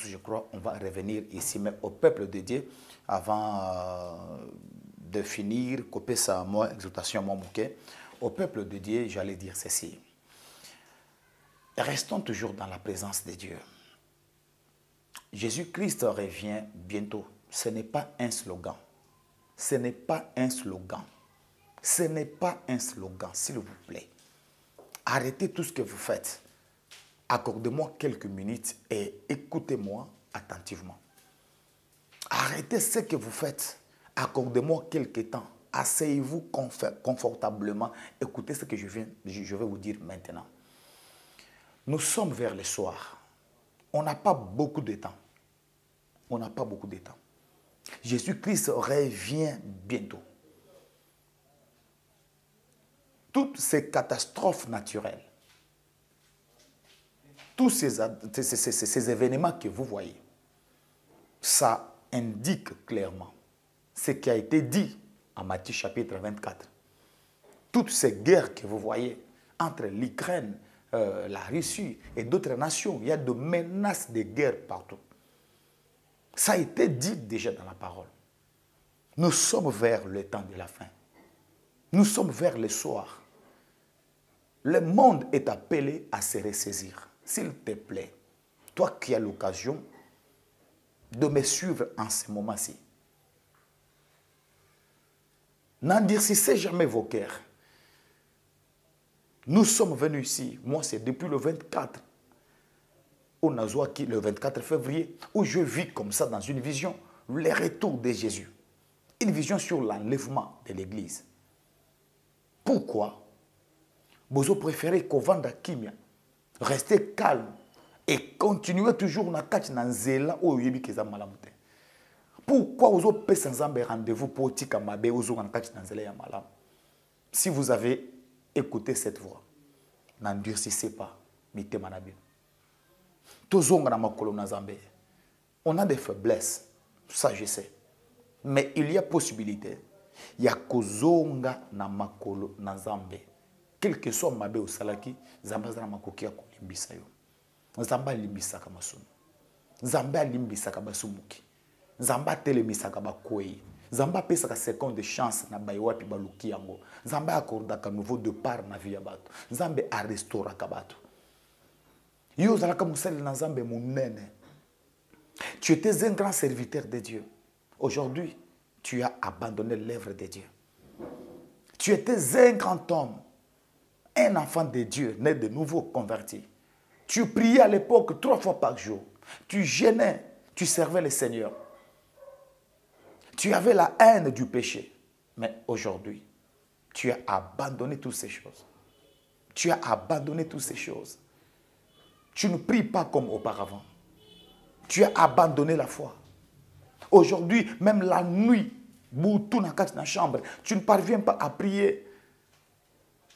je crois, on va revenir ici, mais au peuple de Dieu, avant de finir, couper sa moi, exhortation, mon bouquet, au peuple de Dieu, j'allais dire ceci. Restons toujours dans la présence de Dieu. Jésus-Christ revient bientôt. Ce n'est pas un slogan. Ce n'est pas un slogan. Ce n'est pas un slogan, s'il vous plaît. Arrêtez tout ce que vous faites. Accordez-moi quelques minutes et écoutez-moi attentivement. Arrêtez ce que vous faites. Accordez-moi quelques temps. Asseyez-vous confortablement. Écoutez ce que je vais vous dire maintenant. Nous sommes vers le soir. On n'a pas beaucoup de temps. On n'a pas beaucoup de temps. Jésus-Christ revient bientôt. toutes ces catastrophes naturelles, tous ces événements que vous voyez, ça indique clairement ce qui a été dit en Matthieu chapitre 24. Toutes ces guerres que vous voyez entre l'Ukraine, la Russie et d'autres nations, il y a de menaces de guerre partout. Ça a été dit déjà dans la parole. Nous sommes vers le temps de la fin. Nous sommes vers le soir. Le monde est appelé à se ressaisir. S'il te plaît, toi qui as l'occasion de me suivre en ce moment-ci, n'endurcissez jamais vos cœurs. Nous sommes venus ici, moi c'est depuis le 24, le 24 février, où je vis comme ça dans une vision, le retour de Jésus. Une vision sur l'enlèvement de l'Église. Pourquoi? Vous préférez qu'au vent d'Akimia, restez calme et continuez toujours na kati na nzela o yebi keza malamute. Pourquoi vous avez sans rendez-vous pour tika mabe ozo na kati na nzela ya malam? Si vous avez écouté cette voix, n'endurcissez pas mite manabi. Tozonga na makolo na Zambé. On a des faiblesses, ça je sais. Mais il y a possibilité. Il y a kozonga na makolo na Zambé. Quel que soit mabe au salaki, Zambé zana makokia ko limbisa yo. Zamba limbisa ka masumu. Zamba limbisa ka basumuki. Zamba telemisa ka bakoyi. Zamba pesa ka seconde de chance na bayiwapi baluki yango. Zamba accorda ka nouveau départ na vie ya bato. Zambe a restaura ka bato. Yo zalaka musali na Zambé munene. Tu étais un grand serviteur de Dieu. Aujourd'hui, tu as abandonné l'œuvre de Dieu. Tu étais un grand homme, un enfant de Dieu, né de nouveau converti. Tu priais à l'époque 3 fois par jour. Tu jeûnais, tu servais le Seigneur. Tu avais la haine du péché. Mais aujourd'hui, tu as abandonné toutes ces choses. Tu as abandonné toutes ces choses. Tu ne pries pas comme auparavant. Tu as abandonné la foi. Aujourd'hui, même la nuit, dans la chambre, tu ne parviens pas à prier.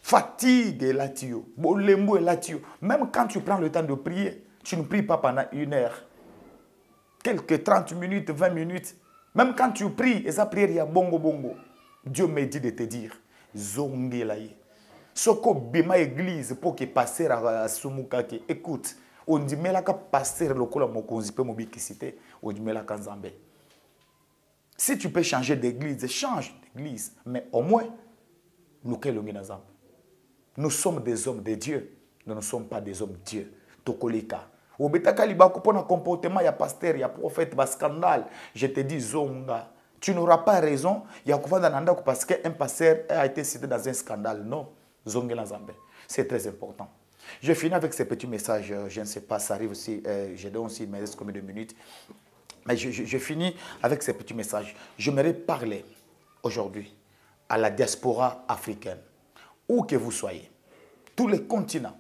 Fatigue la tio, bolembo la tio. Même quand tu prends le temps de prier, tu ne pries pas pendant 1 heure. Quelques 30 minutes, 20 minutes. Même quand tu pries, et sa prière, il y a bongo bongo. Dieu me dit de te dire, zonge laïe. Soko bima église pour que passer à Sumukake. Écoute, on dit mais là que passer le kola mokonzi pe mobikisité, on dit mais là kanzambe. Si tu peux changer d'église, change d'église. Mais au moins, nous sommes des hommes de Dieu. Nous ne sommes pas des hommes de Dieu. Tokolika. Au Betakaliba, pour un comportement, il y a pasteur, il y a prophète, il y a scandale. Je te dis, Zonga, tu n'auras pas raison. Il y a parce qu'un pasteur a été cité dans un scandale. Non. Zonga Nazambe. C'est très important. Je finis avec ce petit message. Je ne sais pas, ça arrive aussi. Je donne aussi, il me reste combien de minutes. Mais je finis avec ce petit message. J'aimerais parler aujourd'hui à la diaspora africaine. Où que vous soyez, tous les continents,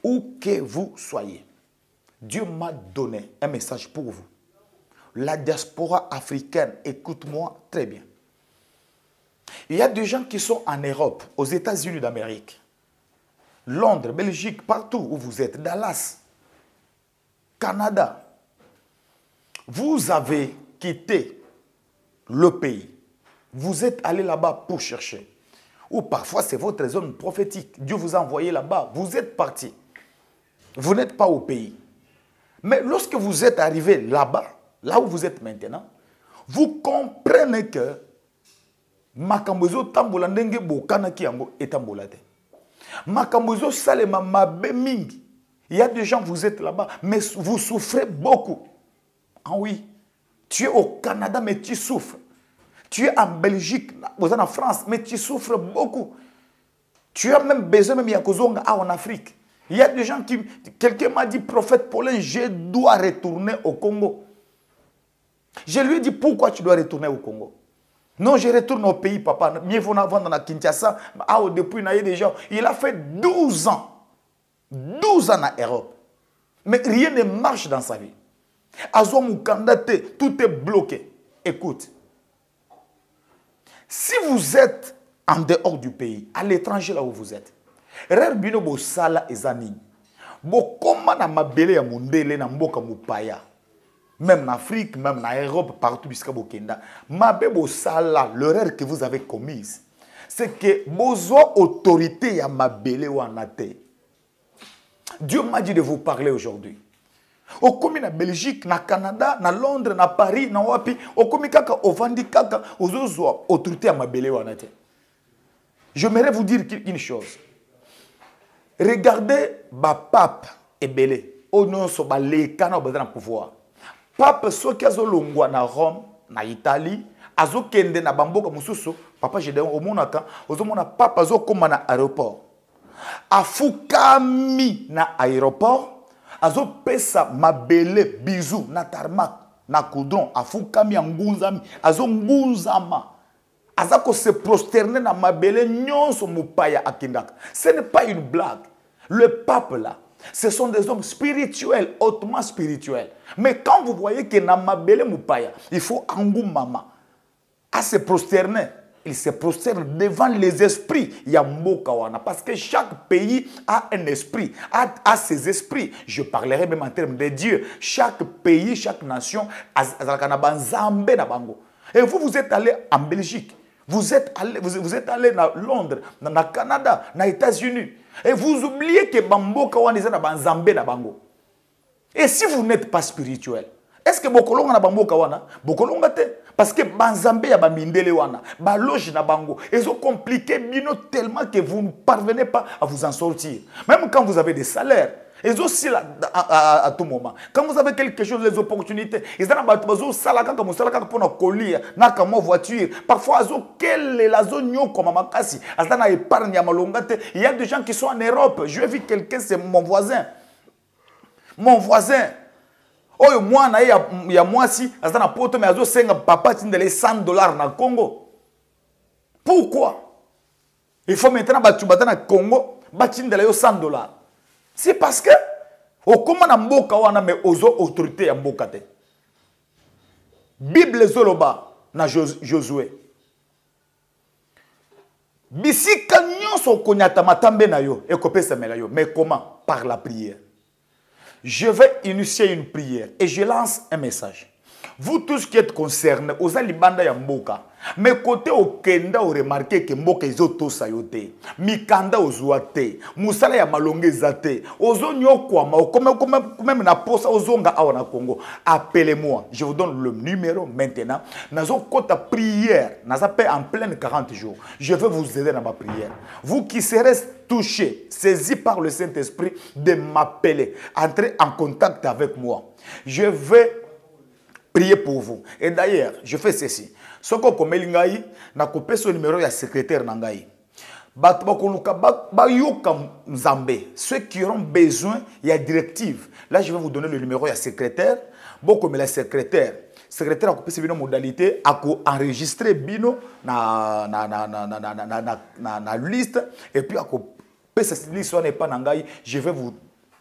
où que vous soyez, Dieu m'a donné un message pour vous. La diaspora africaine, écoute-moi très bien. Il y a des gens qui sont en Europe, aux États-Unis d'Amérique, Londres, Belgique, partout où vous êtes, Dallas, Canada. Vous avez quitté le pays. Vous êtes allé là-bas pour chercher. Ou parfois c'est votre zone prophétique. Dieu vous a envoyé là-bas. Vous êtes parti. Vous n'êtes pas au pays. Mais lorsque vous êtes arrivé là-bas, là où vous êtes maintenant, vous comprenez que makambozo tambola ndenge bokana ki yango etambolate. Makambozo salema mabe mingi. Il y a des gens, vous êtes là-bas, mais vous souffrez beaucoup. Ah oui, tu es au Canada, mais tu souffres. Tu es en Belgique, vous êtes en France, mais tu souffres beaucoup. Tu as même besoin, même Yakozonga, en Afrique. Il y a des gens qui... Quelqu'un m'a dit, prophète Paulin, je dois retourner au Congo. Je lui ai dit, pourquoi tu dois retourner au Congo? Non, je retourne au pays, papa. Mieux vaut avant dans la Kinshasa. Ah, depuis, il y a des gens. Il a fait 12 ans. 12 ans en Europe. Mais rien ne marche dans sa vie. Azo Mukandate, tout est bloqué. Écoute. Si vous êtes en dehors du pays, à l'étranger là où vous êtes. Rare bino bo sala ezani. Bo koma na mabele ya mundele na mboka mupaya. Même en Afrique, même en Europe, partout jusqu'à Bokenda. Mabe bo sala, l'erreur que vous avez commise, c'est que besoin autorité ya mabele wanate. Dieu m'a dit de vous parler aujourd'hui. Au komi na Belgique, na Canada, na Londres, na Paris, na wapi, au komi kaka, au vandi kaka, aux autres autorités à mabele wanate. J'aimerais vous dire une chose. Regardez ba pape ebele, au non so ba le kana ba pouvoir. Pape soki azolongwa na Rome, na Italie, azokende na bamboka mususu, papa j'ai au monaka, ozomona papa azokoma na aéroport. Afukami na aéroport, azopesa mabele bisou na tarmac, na coudron, afukami ngunzami, azongunzama. Azako se prosterner na mabele nyonso mupaya akindaka. Ce n'est pas une blague. Le pape là, ce sont des hommes spirituels, hautement spirituels. Mais quand vous voyez que na mabele mupaya, il faut angumama. À se prosterner, il se prosterne devant les esprits Yambokawana. Parce que chaque pays a un esprit, a ses esprits. Je parlerai même en termes de Dieu. Chaque pays, chaque nation a Zambé na bango. Et vous, vous êtes allé en Belgique. Vous êtes allé à Londres, au Canada, aux États-Unis. Et vous oubliez que Bamboka wana est dans Zambé na bango. Et si vous n'êtes pas spirituel, est-ce que Bokolonga na Bamboka wana? Bokolonga te. Parce que Banzambé ya Bamindele wana, Baloge na bango. Ils ont compliqué bino tellement que vous ne parvenez pas à vous en sortir. Même quand vous avez des salaires. Ils aussi là à tout moment. Quand vous avez quelque chose, les opportunités, ils ont besoin de salaka comme salaka pour nos colis, na comme voiture. Parfois ils ont quelle la zone comme makasi. Azana épargne ya malongate. Il y a des gens qui sont en Europe. Je vu quelqu'un, c'est mon voisin. Mon voisin. Oh moi na ya moi si azana poto mais azo senga papa tindele $100 na Congo. Pourquoi? Il faut maintenant battre na Congo, batindele yo $100. C'est parce que, au comment na mboka wana me ozo autorité ya mboka te. Bible zoloba na Josué. Bisika nyonso konyata matambe na yo ekopesa mela yo. Mais comment? Par la prière. Je vais initier une prière et je lance un message. Vous tous qui êtes concernés, aux alibanda ya mboka, mais côté au Kenda, vous remarquez que mboka izoto sayote, mikanda ozuate, musala ya malonge zate, ozonyo kwama, comme na posa ozonga awana Congo. Appelez-moi, je vous donne le numéro maintenant. Nazo kota prière, naza paix en pleine 40 jours. Je vais vous aider dans ma prière. Vous qui serez touchés, saisis par le Saint-Esprit, de m'appeler, entrez en contact avec moi. Je vais prier pour vous. Et d'ailleurs, je fais ceci. Soko komelingai na kopeso numéro ya secrétaire nangai. Ceux qui auront besoin, il y a directive. Là, je vais vous donner le numéro ya secrétaire. Beaucoup mais la secrétaire a coupé bino modalité a enregistré bino na liste et puis a coupé cette liste n'est pas nangai. Je vais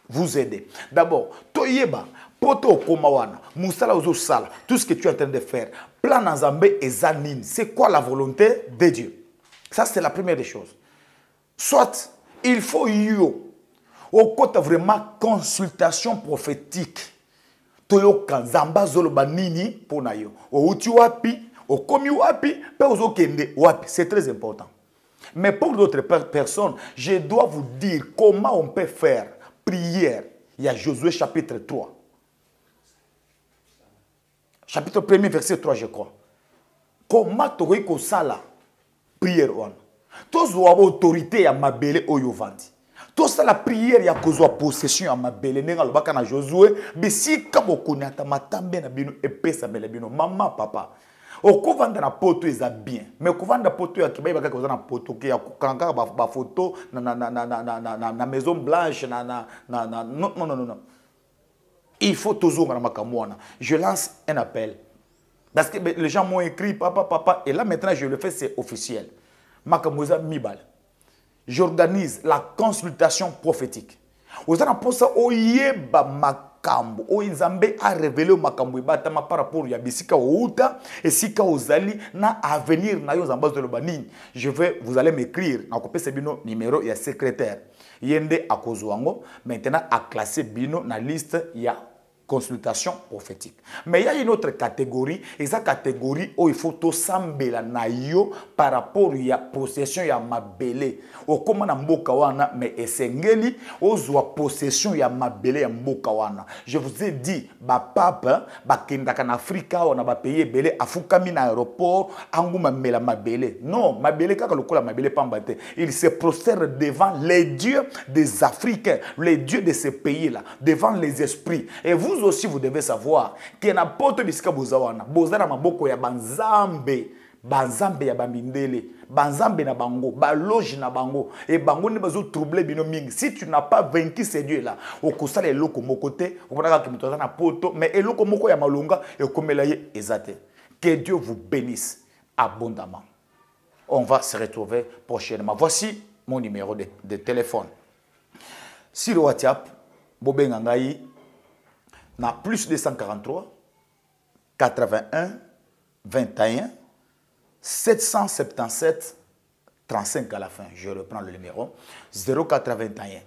vous aider. D'abord, toyeba poto komawana musala ozo sala tout ce que tu es en train de faire plan nzambe ezanine c'est quoi la volonté de Dieu. Ça c'est la première des choses. Soit il faut yo au côté vraiment consultation prophétique toyoka nzamba zoloba nini pona yo o uti wapi o komi wapi pe ozo kende wapi, c'est très important. Mais pour d'autres personnes, je dois vous dire comment on peut faire prière. Il y a Josué chapitre 3. Chapitre 1er, verset 3, je crois. Comment tu as sala prière on? Tous ont autorité à mabele oyovandi. Tous la prière ya kozwa possession à mabele nenga lobaka na Josué, bisika bokunyata matambe na bino epesa mele bino mama papa. Okovanda na poto eza bien, mais kovanda poto ya kibai baka kozana poto ke ya kokanga ba photo na Maison Blanche non. Il faut toujours je lance un appel. Parce que les gens m'ont écrit papa, et là maintenant je le fais, c'est officiel. Makamoza Mibal. J'organise la consultation prophétique. Vous avez pensé oyeba makambo o nzambe a révélé makambo ebatama par rapport ya bisika outa et sika ozali na avenir na yo nzambe zoloba nini. Vous allez m'écrire na kopesa bino numéro ya secrétaire yende akozwango maintenant a classé bino na liste ya consultation prophétique. Mais il y a une autre catégorie, et cette catégorie où il faut tout sambela na yo par rapport à possession ya mabele. O koma na mboka wana mais esengeli ozwa possession ya mabele ya mboka wana. Je vous ai dit ba papa ba kendaka na Afrika wana ba payer belé afukami na aéroport anguma mela mabele. Non, mabele kaka lokola mabele pambate. Il se prosterne devant les dieux des Africains, les dieux de ces pays-là, devant les esprits. Et vous aussi, vous devez savoir qu'il y a un bisika bozawana, bozana maboko ya banzambe, banzambe ya bamindele, banzambe na bango, baloge na bango, et bango ne bazo troubler bino mingi. Si tu n'as pas vaincu ces dieux-là, au kosala eloko mokote, au konaka ki mitoza na poto, mais eloko moko ya malonga, et komelaye ezate. Que Dieu vous bénisse abondamment. On va se retrouver prochainement. Voici mon numéro de téléphone. Sur WhatsApp, bobengangai na plus 243 81 21 777 35 à la fin. Je reprends le numéro 081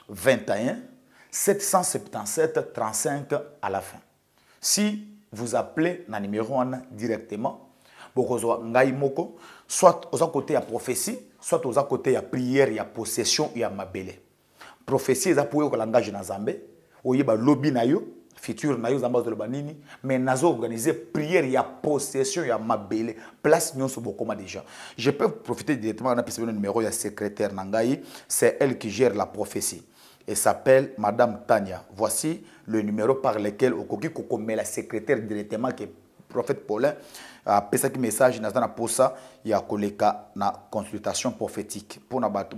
21 777 35 à la fin. Si vous appelez na numéro directement, soit aux côté à prophétie, soit aux côté à prière, il y a possession, il y a mabele. Prophétie, c'est pour le langage na Zambé, ou il y a lobby na yo, futur na yo zamba de banini, mais nazo organiser prière, il y a possession, il y a mabele, place nyon so bokoma déjà. Je peux profiter directement de le numéro de la secrétaire Nangaï, c'est elle qui gère la prophétie. Elle s'appelle Madame Tania. Voici le numéro par lequel Okoki Kokome, la secrétaire directement qui est prophète Paulin, a pesa ki message na zana posa ya koleka na consultation prophétique pour na batu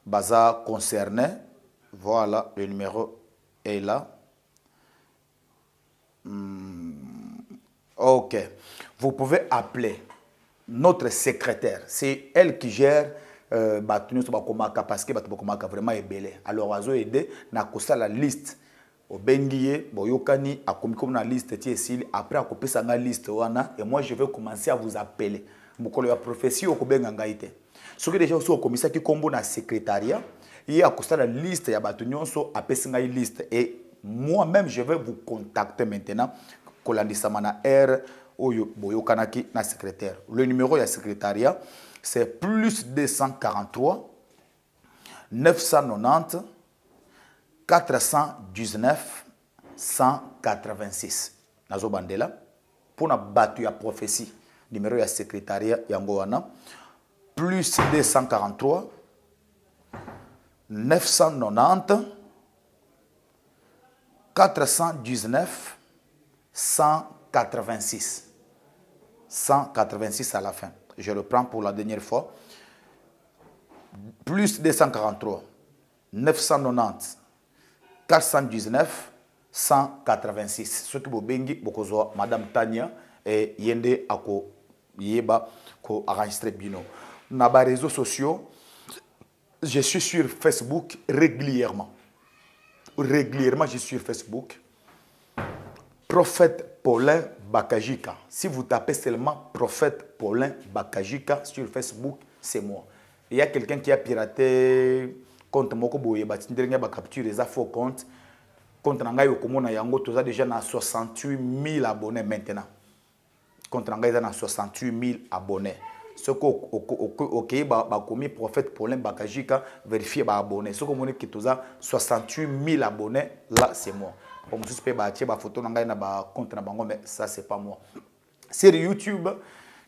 baza concerné. Voilà, le numéro est là. Ok. Vous pouvez appeler notre secrétaire. C'est elle qui gère parce que vraiment est belle. Alors, on va aider à la liste. Au Benguié, Boyokani, a commis la liste, après, à couper sa liste, et moi, je vais commencer à vous appeler. Mukolo ya prophétie, au Kobengangaïte. Ce que déjà, au commissaire qui combo na secrétariat, il y a la liste, il y a une liste. Et moi-même, je vais vous contacter maintenant. Kolandissamana R, Boyokanaki, na secrétaire. Le numéro de secrétariat, c'est plus 243 990 419 186. Nazo Bandela. Pour na battu ya prophétie, numéro de secrétariat Yangoana, plus 243 990 419 186. 186 à la fin. Je le prends pour la dernière fois. Plus 243 990 419 186. Ce qui vous bengi, bokozo Madame Tania et Yende ako yeba ko enregistré bino. Na ba réseaux sociaux, je suis sur Facebook régulièrement. Régulièrement, je suis sur Facebook. Prophète Paulin Bakajika. Si vous tapez seulement Prophète Paulin Bakajika sur Facebook, c'est moi. Il y a quelqu'un qui a piraté compte moko boye batindrenga ba capture les faux comptes. Compte nanga yokomona yango toza déjà na 68 000 abonnés maintenant. Compte nanga na 68 000 abonnés. Ce que ba commis prophète Paulin Bakajika vérifier ba abonnés. Ce que mon qui toza 68 000 abonnés là c'est moi. Pour me suspect ba tie ba photo nanga na ba compte na bango mais ça c'est pas moi. Sur YouTube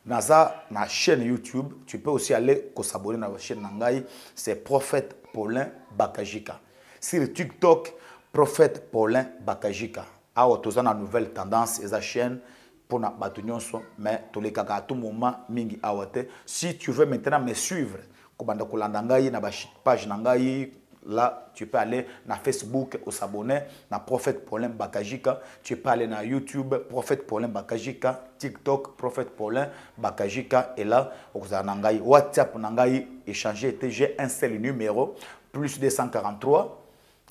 Naza, na chaîne YouTube, tu peux aussi aller s'abonner à la chaîne Nangaï, c'est Prophète Paulin Bakajika. Sur TikTok, Prophète Paulin Bakajika. Alors, tu as une nouvelle tendance, et la chaîne pour na batunion mais tous les cas à tout moment mingi awate. Si tu veux maintenant me suivre, comme dans Nangaï, na page Nangaï, là, tu peux aller na Facebook ou s'abonner na Prophète Paulin Bakajika. Tu peux aller na YouTube Prophète Paulin Bakajika, TikTok Prophète Paulin Bakajika. Et là, vous avez Nangaï, WhatsApp Nangaï, échanger. J'ai un seul numéro, plus 243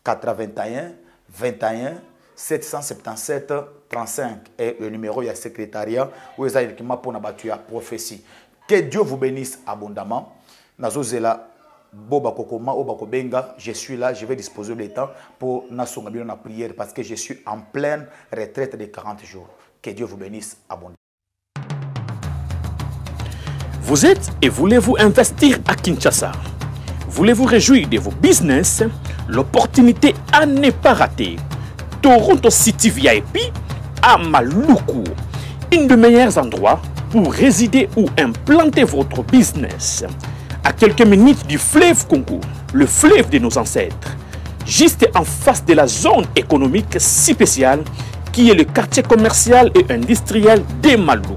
81 21 777 35 et le numéro du secrétariat où ils ont pour la prophétie. Que Dieu vous bénisse abondamment. Nazozela Boba Kokoma Obako Benga, je suis là, je vais disposer le temps pour nasonga la prière parce que je suis en pleine retraite de 40 jours. Que Dieu vous bénisse abondamment. Vous êtes et voulez-vous investir à Kinshasa? Voulez-vous réjouir de vos business? L'opportunité à ne pas rater. Toronto City VIP à Maluku, un des meilleurs endroits pour résider ou implanter votre business. À quelques minutes du fleuve Congo, le fleuve de nos ancêtres, juste en face de la zone économique si spéciale qui est le quartier commercial et industriel de Maluku.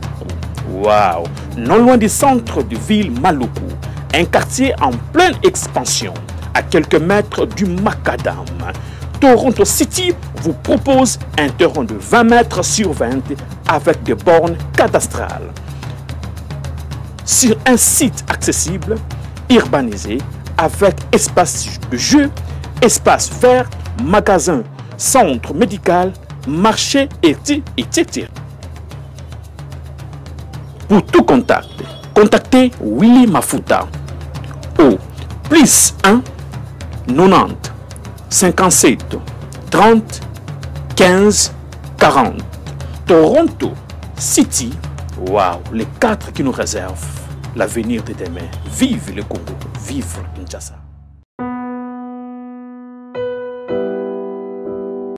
Waouh! Non loin du centre de ville Maluku, un quartier en pleine expansion, à quelques mètres du Macadam. Toronto City vous propose un terrain de 20 mètres sur 20 avec des bornes cadastrales. Sur un site accessible, urbanisé, avec espace de jeu, espace vert, magasin, centre médical, marché etc. Pour tout contact, contactez Willy Mafuta au +1 90 57 30 15 40. Toronto City, waouh, les 4 qui nous réservent l'avenir de demain. Vive le Congo, vive Kinshasa.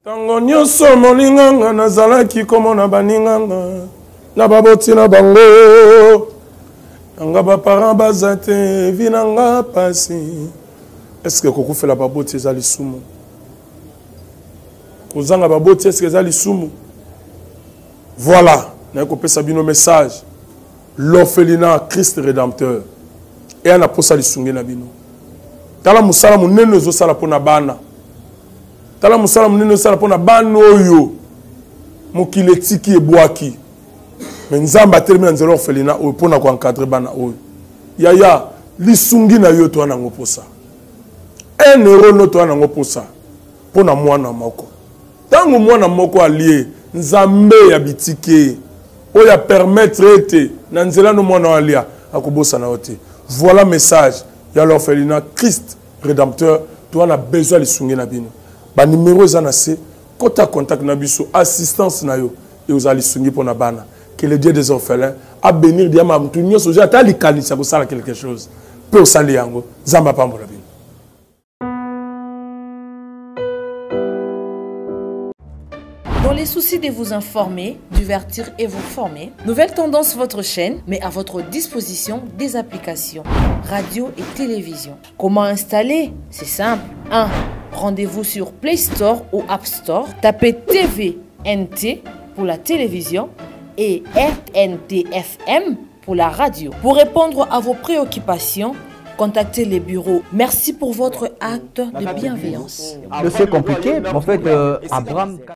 Tango nyonso molinganga nazalaki komona baninganga na baboti na bango nanga baparent baza te vi nanga pasi. Est-ce que koko fait la baboti ezali sumu? Kozanga baboti est-ce que ezali sumu? Voilà, na kopesa bino message. L'orphelinat Christ rédempteur. Et ana posa lisungi na bino. Tala musala munene zo sala pona bana. Tala musala munene sala pona bana oyo. Mokile tiki ebwaki. Mais nzamba termine nzelo orphelinat oyo pona ko encadrer bana oyo. Yaya lisungi na yo to ana ngoposa. 1 euro no to ana ngoposa. Pona mwana moko. Tango mwana moko allié nzambe ya bitike. Oya permettre ete na nzela no mwana alia akobosa na ote. Voilà message ya l'orphelinat Christ rédempteur. Toi on a besoin de sungi na bino. Ba numéro za na se kota contact na biso assistance na yo et aux ali sungi pona bana. Que le Dieu des orphelins a bénir diama mtu nyoso ja tali kanisa ko sala quelque chose. Pe o sali yango zamba pambola bino. Dans les soucis de vous informer, divertir et vous former, Nouvelle Tendance votre chaîne met à votre disposition des applications, radio et télévision. Comment installer? C'est simple. 1. Rendez-vous sur Play Store ou App Store. Tapez TVNT pour la télévision et RNTFM pour la radio. Pour répondre à vos préoccupations, contactez les bureaux. Merci pour votre acte de bienveillance. C'est compliqué, en fait, Abraham...